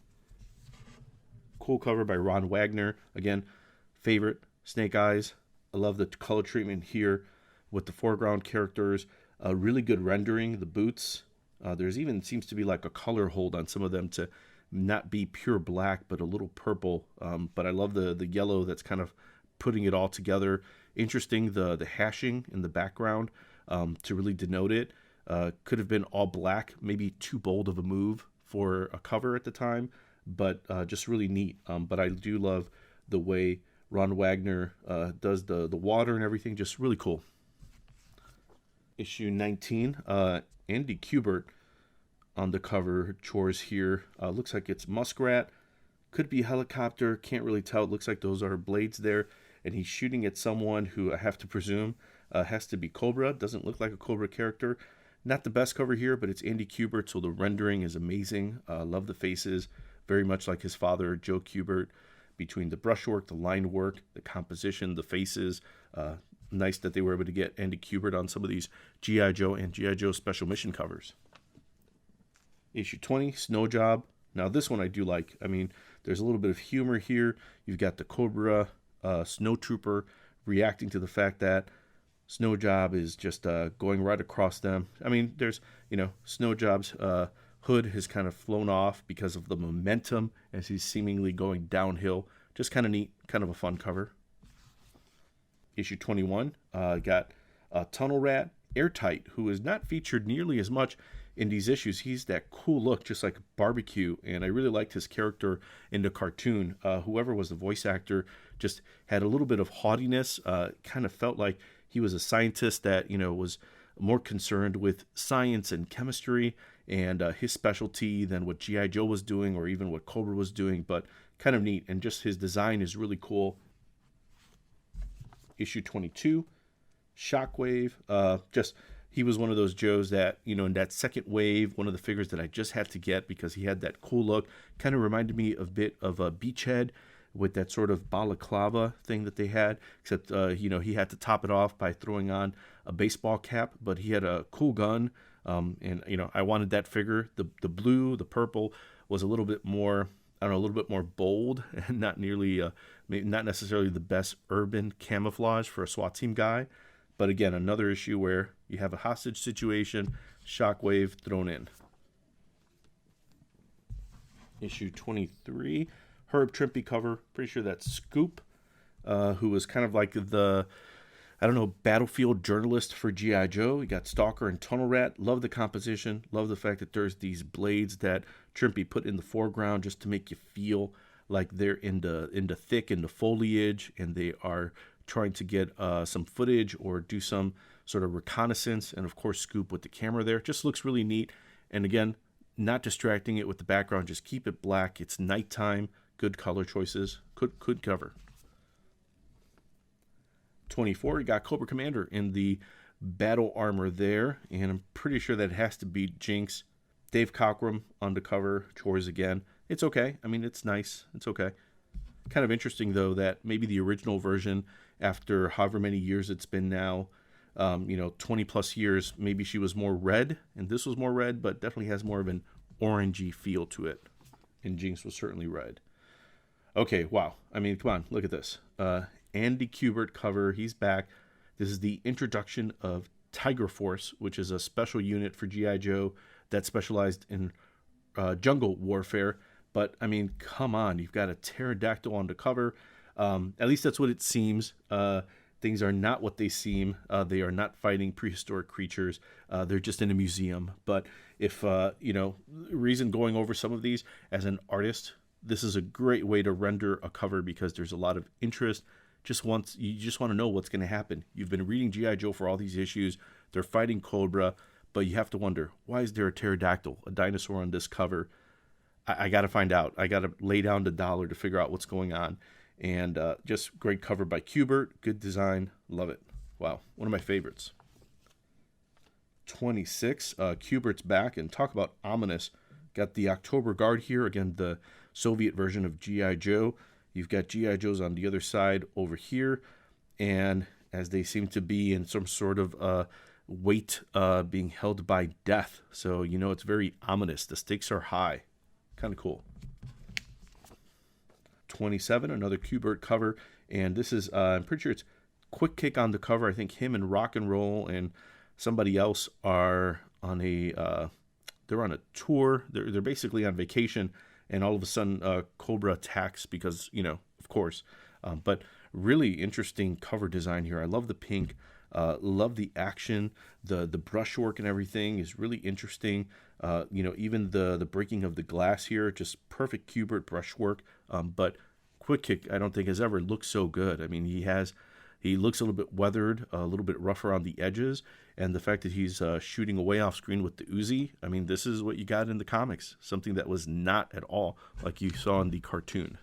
Speaker 1: Cool cover by Ron Wagner. Again, favorite, Snake Eyes. I love the color treatment here with the foreground characters. Really good rendering, the boots. There's even seems to be like a color hold on some of them to not be pure black, but a little purple. But I love the yellow that's kind of putting it all together. Interesting, the hashing in the background to really denote it. Could have been all black, maybe too bold of a move for a cover at the time, but just really neat. But I do love the way Ron Wagner does the water and everything, just really cool. Issue 19, Andy Kubert on the cover chores here. Looks like it's Muskrat. Could be helicopter. Can't really tell. It looks like those are blades there. And he's shooting at someone who I have to presume has to be Cobra. Doesn't look like a Cobra character. Not the best cover here, but it's Andy Kubert, so the rendering is amazing. Love the faces. Very much like his father, Joe Kubert. Between the brushwork, the line work, the composition, the faces. Nice that they were able to get Andy Kubert on some of these G.I. Joe and G.I. Joe Special Mission covers. Issue 20, Snow Job. Now this one I do like. I mean, there's a little bit of humor here. You've got the Cobra Snow Trooper reacting to the fact that Snow Job is just going right across them. I mean, there's, Snow Job's hood has kind of flown off because of the momentum as he's seemingly going downhill. Just kind of neat, kind of a fun cover. Issue 21, got Tunnel Rat, Airtight, who is not featured nearly as much in these issues. He's that cool look, just like Barbecue, and I really liked his character in the cartoon. Whoever was the voice actor just had a little bit of haughtiness, kind of felt like he was a scientist that, was more concerned with science and chemistry and his specialty than what G.I. Joe was doing or even what Cobra was doing, but kind of neat, and just his design is really cool. Issue 22, Shockwave, he was one of those Joes that, in that second wave, one of the figures that I just had to get because he had that cool look. Kind of reminded me a bit of a Beachhead with that sort of balaclava thing that they had, except, he had to top it off by throwing on a baseball cap, but he had a cool gun, and, I wanted that figure. The blue, the purple was a little bit more, a little bit more bold and not nearly, not necessarily the best urban camouflage for a SWAT team guy. But again, another issue where you have a hostage situation, Shockwave thrown in. Issue 23, Herb Trimpe cover. Pretty sure that's Scoop, who was kind of like the, battlefield journalist for G.I. Joe. You got Stalker and Tunnel Rat. Love the composition. Love the fact that there's these blades that Trimpe put in the foreground just to make you feel like they're in the foliage, and they are trying to get some footage or do some sort of reconnaissance. And of course, Scoop with the camera there. Just looks really neat. And again, not distracting it with the background. Just keep it black. It's nighttime. Good color choices. Could cover. 24, you got Cobra Commander in the battle armor there, and I'm pretty sure that has to be Jinx. Dave Cockrum on the cover, chores again. It's okay. I mean, it's nice. It's okay. Kind of interesting, though, that maybe the original version, after however many years it's been now, 20 plus years, maybe she was more red, and this was more red, but definitely has more of an orangey feel to it. And Jinx was certainly red. Okay, wow. I mean, come on, look at this. Andy Kubert cover, he's back. This is the introduction of Tiger Force, which is a special unit for G.I. Joe that specialized in jungle warfare. But, I mean, come on, you've got a pterodactyl on the cover. At least that's what it seems. Things are not what they seem. They are not fighting prehistoric creatures. They're just in a museum. But if, reason going over some of these, as an artist, this is a great way to render a cover because there's a lot of interest. You just want to know what's going to happen. You've been reading G.I. Joe for all these issues. They're fighting Cobra, but you have to wonder, why is there a pterodactyl, a dinosaur on this cover? I got to find out. I got to lay down the dollar to figure out what's going on. And just great cover by Kubert. Good design. Love it. Wow. One of my favorites. 26. Kubert's back. And talk about ominous. Got the October Guard here. Again, the Soviet version of G.I. Joe. You've got G.I. Joes on the other side over here. And as they seem to be in some sort of weight being held by death. So, it's very ominous. The stakes are high. Kind of cool. 27, another Kubert cover, and this is I'm pretty sure it's Quick Kick on the cover. I think him and Rock and Roll and somebody else are on they're on a tour. They're basically on vacation, and all of a sudden Cobra attacks because of course. But really interesting cover design here. I love the pink. Love the action. The brushwork and everything is really interesting. Even the breaking of the glass here, just perfect Kubert brushwork. But Quick Kick, I don't think has ever looked so good. I mean, he looks a little bit weathered, a little bit rougher on the edges, and the fact that he's shooting away off screen with the Uzi. I mean, this is what you got in the comics. Something that was not at all like you saw in the cartoon.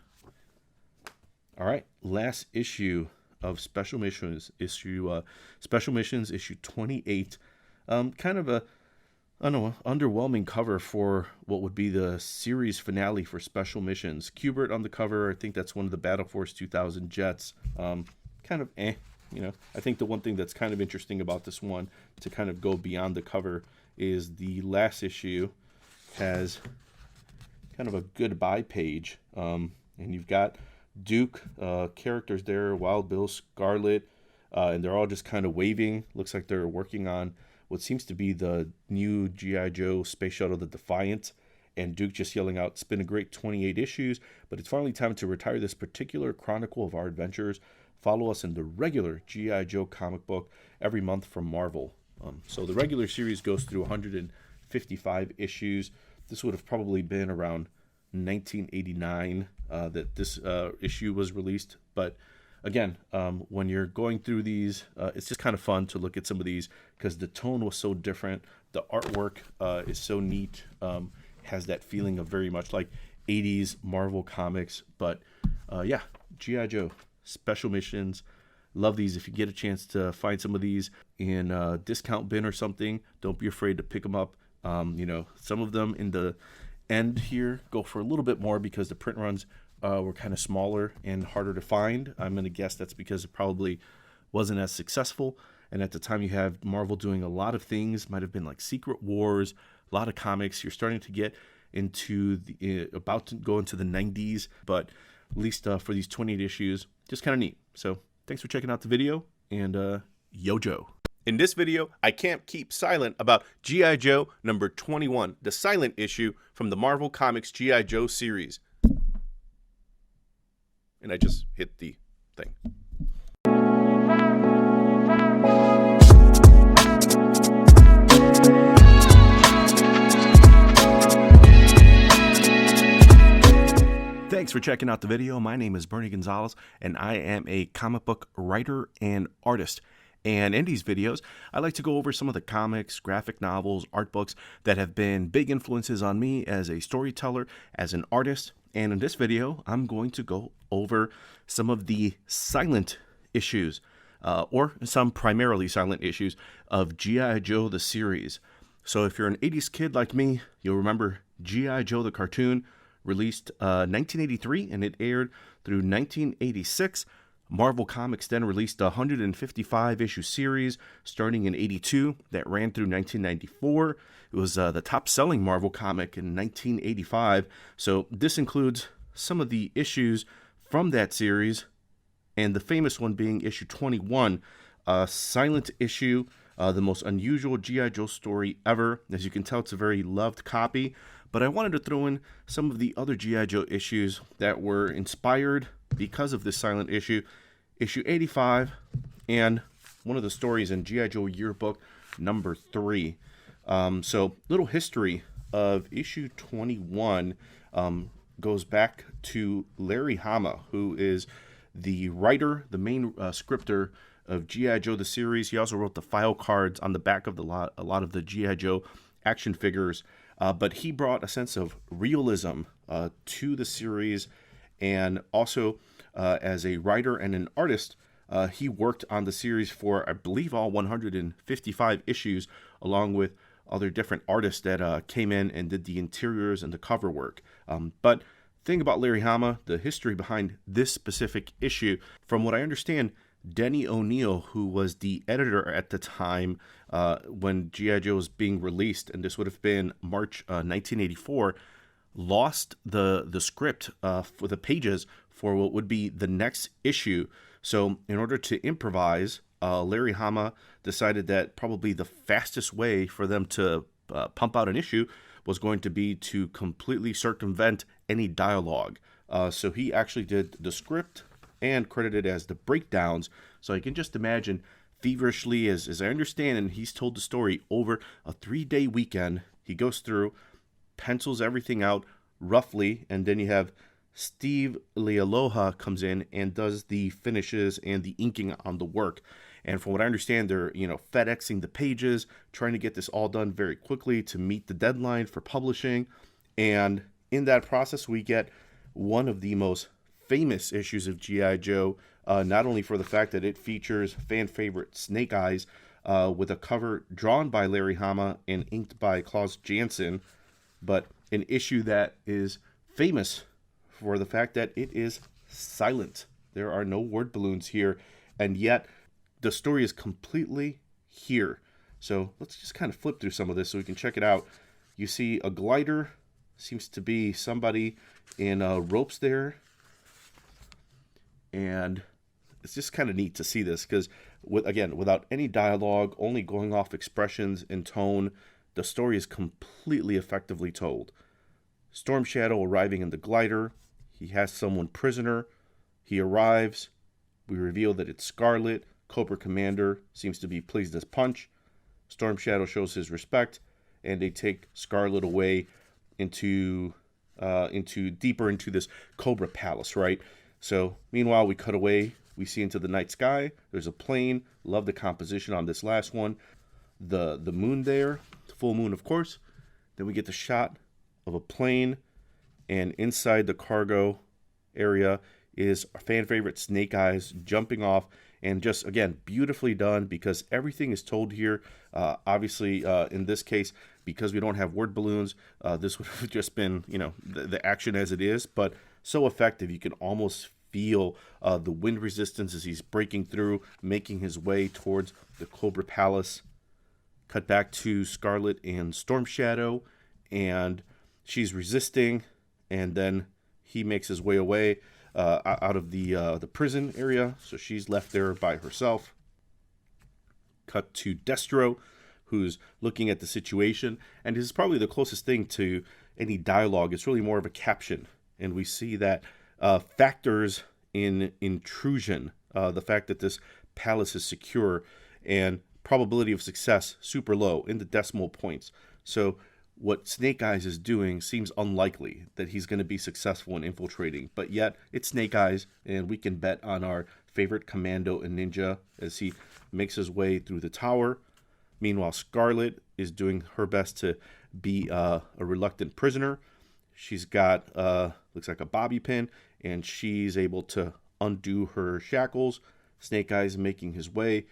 Speaker 1: All right, last issue of Special Missions issue 28. Kind of a underwhelming cover for what would be the series finale for Special Missions. Kubert on the cover. I think that's one of the Battle Force 2000 jets. Kind of I think the one thing that's kind of interesting about this one, to kind of go beyond the cover, is the last issue has kind of a goodbye page. And you've got Duke, characters there, Wild Bill, Scarlet, and they're all just kind of waving. Looks like they're working on what seems to be the new G.I. Joe space shuttle, the Defiant, and Duke just yelling out, "It's been a great 28 issues, but it's finally time to retire this particular chronicle of our adventures. Follow us in the regular G.I. Joe comic book every month from Marvel." So the regular series goes through 155 issues. This would have probably been around 1989 that this issue was released. But again, when you're going through these, it's just kind of fun to look at some of these because the tone was so different. The artwork is so neat, has that feeling of very much like 80s Marvel comics. But yeah, G.I. Joe, Special Missions. Love these. If you get a chance to find some of these in a discount bin or something, don't be afraid to pick them up. Some of them in the end here go for a little bit more because the print runs were kind of smaller and harder to find. I'm going to guess that's because it probably wasn't as successful. And at the time you have Marvel doing a lot of things, might have been like Secret Wars, a lot of comics. You're starting to get into about to go into the 90s, but at least for these 28 issues, just kind of neat. So thanks for checking out the video, and Yo Joe. In this video, I can't keep silent about G.I. Joe number 21, the silent issue from the Marvel Comics G.I. Joe series. And I just hit the thing. Thanks for checking out the video. My name is Bernie Gonzalez, and I am a comic book writer and artist. And in these videos, I like to go over some of the comics, graphic novels, art books that have been big influences on me as a storyteller, as an artist. And in this video, I'm going to go over some of the silent issues. or some primarily silent issues of G.I. Joe the series. So if you're an 80s kid like me, you'll remember G.I. Joe the cartoon, released 1983, and it aired through 1986. Marvel Comics then released a 155-issue series starting in 82 that ran through 1994. It was the top-selling Marvel comic in 1985. So this includes some of the issues from that series, and the famous one being issue 21, a silent issue, the most unusual G.I. Joe story ever. As you can tell, it's a very loved copy, but I wanted to throw in some of the other G.I. Joe issues that were inspired because of this silent issue. Issue 85, and one of the stories in G.I. Joe Yearbook number 3. So, little history of issue 21 goes back to Larry Hama, who is the writer, the main scripter of G.I. Joe the series. He also wrote the file cards on the back of a lot of the G.I. Joe action figures. But he brought a sense of realism to the series, and also as a writer and an artist, he worked on the series for, I believe, all 155 issues, along with other different artists that came in and did the interiors and the cover work. But thing about Larry Hama, the history behind this specific issue, from what I understand, Denny O'Neil, who was the editor at the time when G.I. Joe was being released, and this would have been March 1984, lost the script for the pages for what would be the next issue. So in order to improvise, Larry Hama decided that probably the fastest way for them to pump out an issue was going to be to completely circumvent any dialogue. So he actually did the script and credited as the breakdowns. So I can just imagine feverishly, as I understand, and he's told the story over a 3-day weekend. He goes through, pencils everything out roughly, and then you have Steve Leialoha comes in and does the finishes and the inking on the work. And from what I understand, they're, FedExing the pages, trying to get this all done very quickly to meet the deadline for publishing. And in that process, we get one of the most famous issues of G.I. Joe, not only for the fact that it features fan favorite Snake Eyes with a cover drawn by Larry Hama and inked by Klaus Janson, but an issue that is famous for the fact that it is silent. There are no word balloons here, and yet the story is completely here. So let's just kind of flip through some of this so we can check it out. You see a glider, seems to be somebody in ropes there, and it's just kind of neat to see this because, without any dialogue, only going off expressions and tone, the story is completely effectively told. Storm Shadow arriving in the glider. He has someone prisoner. He arrives. We reveal that it's Scarlet. Cobra Commander seems to be pleased as punch. Storm Shadow shows his respect, and they take Scarlet away into deeper into this Cobra Palace, right? So, meanwhile, we cut away. We see into the night sky. There's a plane. Love the composition on this last one. The moon there, full moon, of course. Then we get the shot of a plane, and inside the cargo area is our fan favorite Snake Eyes jumping off, and just, again, beautifully done because everything is told here. Obviously, in this case, because we don't have word balloons, this would have just been, the action as it is, but so effective. You can almost feel the wind resistance as he's breaking through, making his way towards the Cobra Palace. Cut back to Scarlet and Storm Shadow, and she's resisting, and then he makes his way away out of the prison area, so she's left there by herself. Cut to Destro, who's looking at the situation, and this is probably the closest thing to any dialogue. It's really more of a caption, and we see that factors in intrusion, the fact that this palace is secure, and probability of success super low in the decimal points. So what Snake Eyes is doing seems unlikely that he's going to be successful in infiltrating, but yet it's Snake Eyes, and we can bet on our favorite commando and ninja as he makes his way through the tower. Meanwhile, Scarlet is doing her best to be a reluctant prisoner. She's got, looks like a bobby pin, and she's able to undo her shackles, Snake Eyes making his way.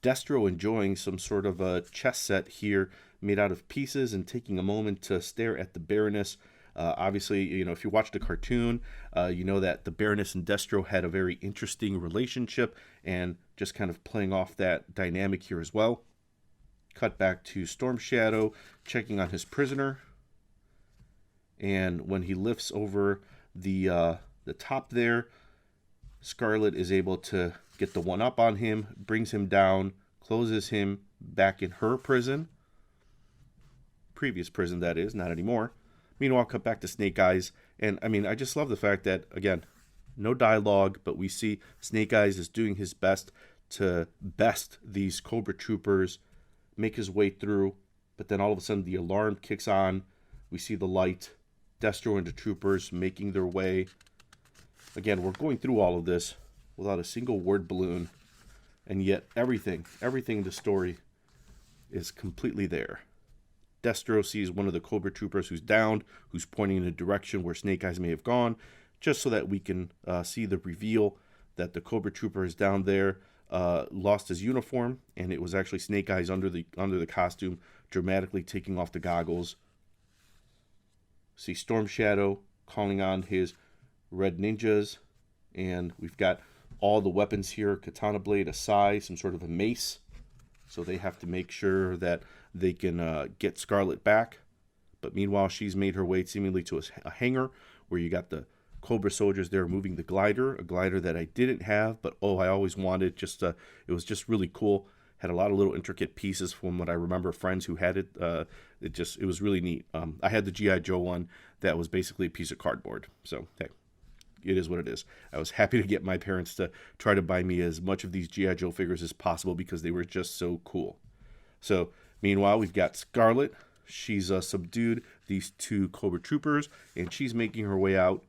Speaker 1: Destro enjoying some sort of a chess set here made out of pieces and taking a moment to stare at the Baroness. Obviously, if you watch the cartoon, you know that the Baroness and Destro had a very interesting relationship, and just kind of playing off that dynamic here as well. Cut back to Storm Shadow checking on his prisoner, and when he lifts over the top there, Scarlet is able to get the one up on him, brings him down, closes him back in her prison. Previous prison, that is, not anymore. Meanwhile, cut back to Snake Eyes. And, I just love the fact that, again, no dialogue, but we see Snake Eyes is doing his best to best these Cobra Troopers, make his way through. But then all of a sudden, the alarm kicks on. We see the light. Destro and the troopers making their way. Again, we're going through all of this without a single word balloon. And yet, everything in the story is completely there. Destro sees one of the Cobra Troopers who's downed, who's pointing in a direction where Snake Eyes may have gone, just so that we can see the reveal that the Cobra Trooper is down there, lost his uniform, and it was actually Snake Eyes under the costume, dramatically taking off the goggles. See Storm Shadow calling on his red ninjas, and we've got all the weapons here: katana blade, a sai, some sort of a mace. So they have to make sure that they can get Scarlet back. But meanwhile, she's made her way seemingly to a hangar where you got the Cobra soldiers there moving the glider, a glider that I didn't have, but I always wanted. It was just really cool. Had a lot of little intricate pieces from what I remember friends who had it. It was really neat. I had the G.I. Joe one that was basically a piece of cardboard. So, hey, it is what it is. I was happy to get my parents to try to buy me as much of these G.I. Joe figures as possible because they were just so cool. So, meanwhile, we've got Scarlet. She's subdued these two Cobra Troopers, and she's making her way out.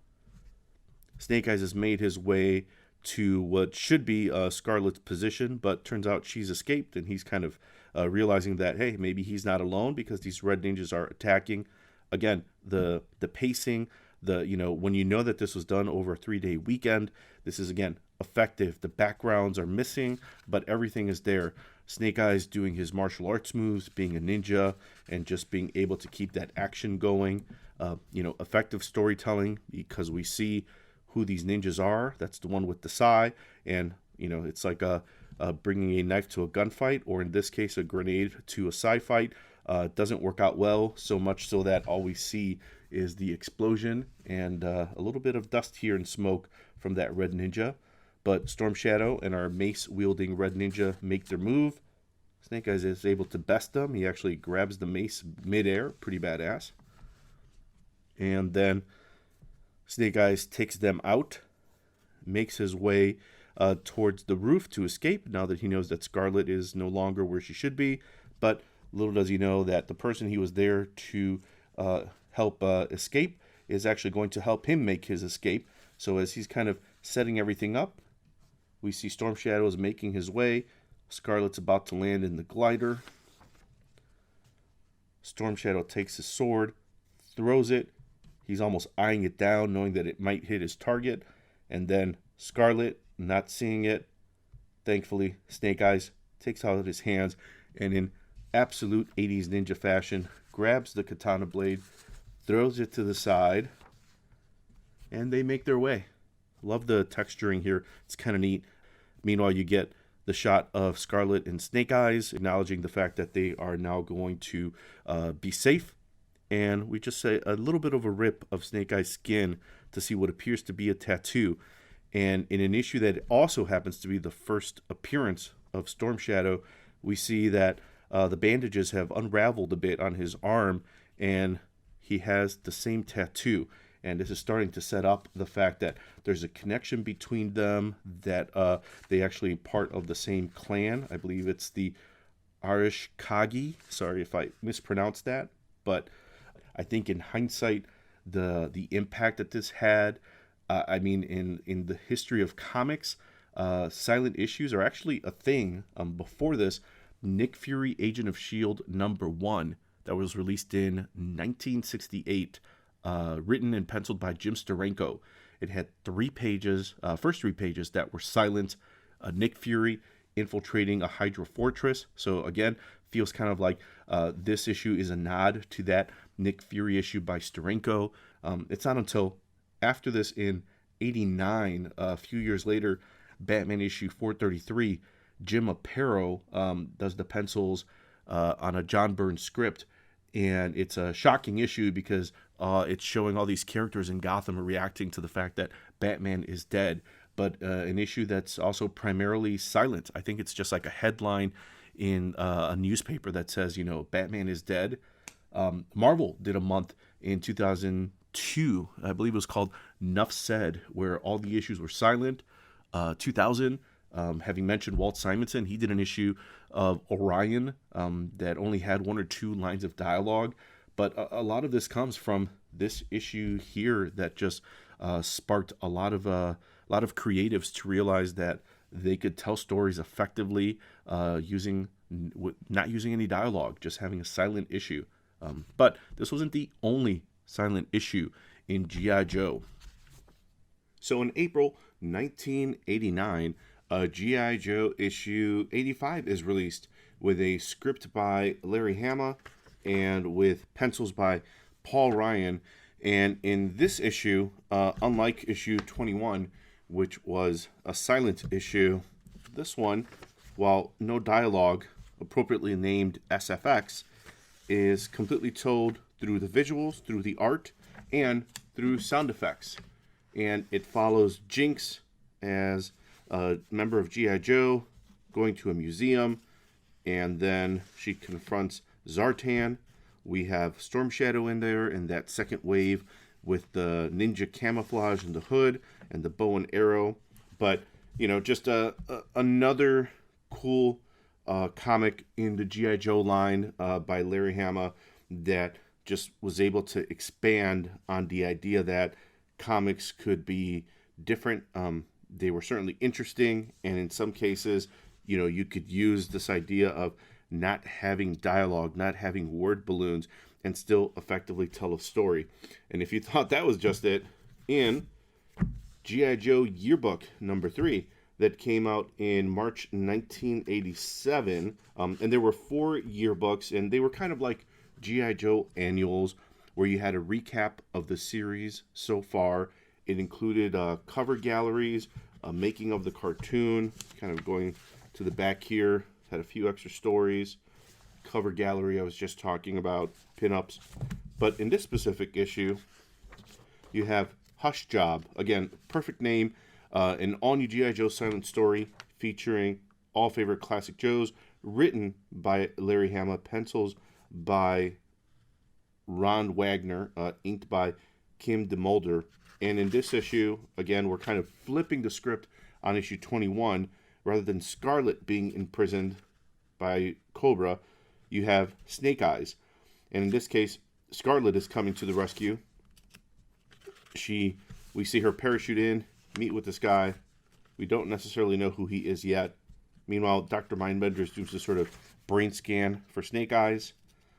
Speaker 1: Snake Eyes has made his way to what should be Scarlet's position, but turns out she's escaped, and he's kind of realizing that, hey, maybe he's not alone because these red ninjas are attacking. Again, the pacing, when you know that this was done over a 3-day weekend, this is, again, effective. The backgrounds are missing, but everything is there. Snake Eyes doing his martial arts moves, being a ninja, and just being able to keep that action going. Effective storytelling, because we see who these ninjas are. That's the one with the sai, and it's like bringing a knife to a gunfight, or in this case, a grenade to a sai fight. Doesn't work out well, so much so that all we see is the explosion and a little bit of dust here and smoke from that red ninja. But Storm Shadow and our mace-wielding red ninja make their move. Snake Eyes is able to best them. He actually grabs the mace midair. Pretty badass. And then Snake Eyes takes them out, makes his way towards the roof to escape now that he knows that Scarlet is no longer where she should be. But little does he know that the person he was there to help escape is actually going to help him make his escape. So as he's kind of setting everything up, we see Storm Shadow is making his way. Scarlet's about to land in the glider. Storm Shadow takes his sword, throws it. He's almost eyeing it down, knowing that it might hit his target. And then Scarlet, not seeing it, thankfully, Snake Eyes takes out his hands and in absolute 80s ninja fashion, grabs the katana blade, throws it to the side, and they make their way. Love the texturing here. It's kind of neat. Meanwhile, you get the shot of Scarlet and Snake Eyes, acknowledging the fact that they are now going to be safe. And we just say a little bit of a rip of Snake Eyes' skin to see what appears to be a tattoo. And in an issue that also happens to be the first appearance of Storm Shadow, we see that the bandages have unraveled a bit on his arm, and he has the same tattoo. And this is starting to set up the fact that there's a connection between them, that they actually part of the same clan. I believe it's the Arashikage. Sorry if I mispronounced that, but I think in hindsight, the impact that this had, in the history of comics, silent issues are actually a thing. Before this, Nick Fury, Agent of S.H.I.E.L.D. #1, that was released in 1968, written and penciled by Jim Steranko. It had 3 pages, first 3 pages that were silent. Nick Fury infiltrating a Hydra fortress. So again, feels kind of like this issue is a nod to that Nick Fury issue by Steranko. It's not until after this in '89, a few years later, Batman issue 433, Jim Aparo does the pencils on a John Byrne script, and it's a shocking issue because it's showing all these characters in Gotham reacting to the fact that Batman is dead, but an issue that's also primarily silent. I think it's just like a headline in a newspaper that says, Batman is dead. Marvel did a month in 2002, I believe it was called Nuff Said, where all the issues were silent. 2000, having mentioned Walt Simonson, he did an issue of Orion that only had 1 or 2 lines of dialogue. But a lot of this comes from this issue here that just sparked a lot of creatives to realize that they could tell stories effectively not using any dialogue, just having a silent issue. But this wasn't the only silent issue in G.I. Joe. So in April 1989, G.I. Joe issue 85 is released with a script by Larry Hama and with pencils by Paul Ryan. And in this issue, unlike issue 21, which was a silent issue, this one, while no dialogue, appropriately named SFX, is completely told through the visuals, through the art, and through sound effects. And it follows Jinx as a member of G.I. Joe going to a museum, and then she confronts Zartan. We have Storm Shadow in there in that second wave with the ninja camouflage and the hood and the bow and arrow. But, just another cool comic in the G.I. Joe line by Larry Hama that just was able to expand on the idea that comics could be different. They were certainly interesting, and in some cases, you could use this idea of not having dialogue, not having word balloons, and still effectively tell a story. And if you thought that was just it, in G.I. Joe Yearbook number 3 that came out in March 1987, and there were 4 yearbooks, and they were kind of like G.I. Joe annuals, where you had a recap of the series so far. It included cover galleries, a making of the cartoon, kind of going to the back here, had a few extra stories, cover gallery I was just talking about, pinups. But in this specific issue, you have Hush Job. Again, perfect name, an all-new G.I. Joe silent story featuring all favorite classic Joes, written by Larry Hama, pencils by Ron Wagner, inked by Kim DeMulder. And in this issue, again, we're kind of flipping the script on issue 21. Rather than Scarlet being imprisoned by Cobra, you have Snake Eyes. And in this case, Scarlet is coming to the rescue. We see her parachute in, meet with this guy. We don't necessarily know who he is yet. Meanwhile, Dr. Mindbender is doing this sort of brain scan for Snake Eyes.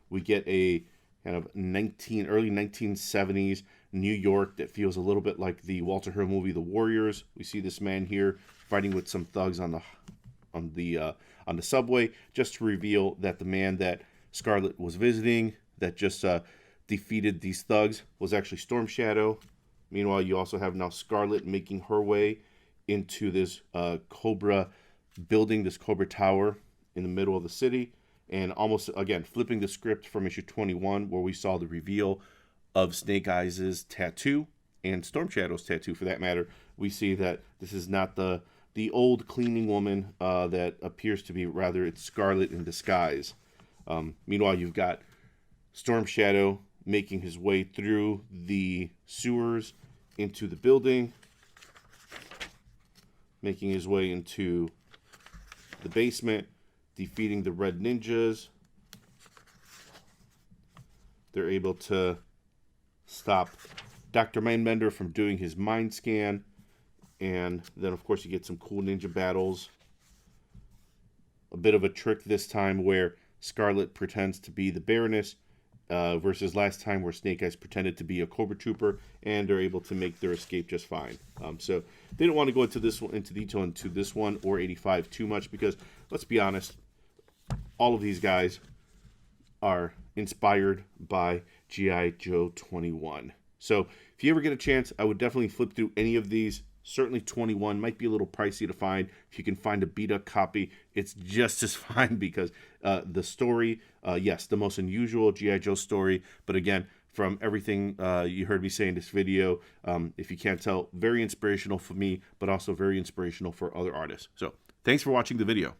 Speaker 1: We get a kind of early 1970s New York that feels a little bit like the Walter Hill movie The Warriors. We see this man here fighting with some thugs on the subway, just to reveal that the man that Scarlet was visiting, that just defeated these thugs, was actually Storm Shadow. Meanwhile, you also have now Scarlet making her way into this Cobra building, this Cobra Tower in the middle of the city, and almost, again, flipping the script from issue 21, where we saw the reveal of Snake Eyes' tattoo, and Storm Shadow's tattoo for that matter. We see that this is not the old cleaning woman that appears to be, rather it's Scarlet in disguise. Meanwhile, you've got Storm Shadow making his way through the sewers into the building, making his way into the basement, defeating the Red Ninjas. They're able to stop Dr. Mindbender from doing his mind scan. And then, of course, you get some cool ninja battles. A bit of a trick this time where Scarlet pretends to be the Baroness versus last time where Snake Eyes pretended to be a Cobra Trooper and are able to make their escape just fine. So they don't want to go into this one, into detail into this one or 85 too much, because let's be honest, all of these guys are inspired by G.I. Joe 21. So if you ever get a chance, I would definitely flip through any of these. Certainly 21 might be a little pricey to find. If you can find a beat-up copy, it's just as fine, because the story, yes, the most unusual G.I. Joe story, but again, from everything you heard me say in this video, if you can't tell, very inspirational for me, but also very inspirational for other artists. So thanks for watching the video.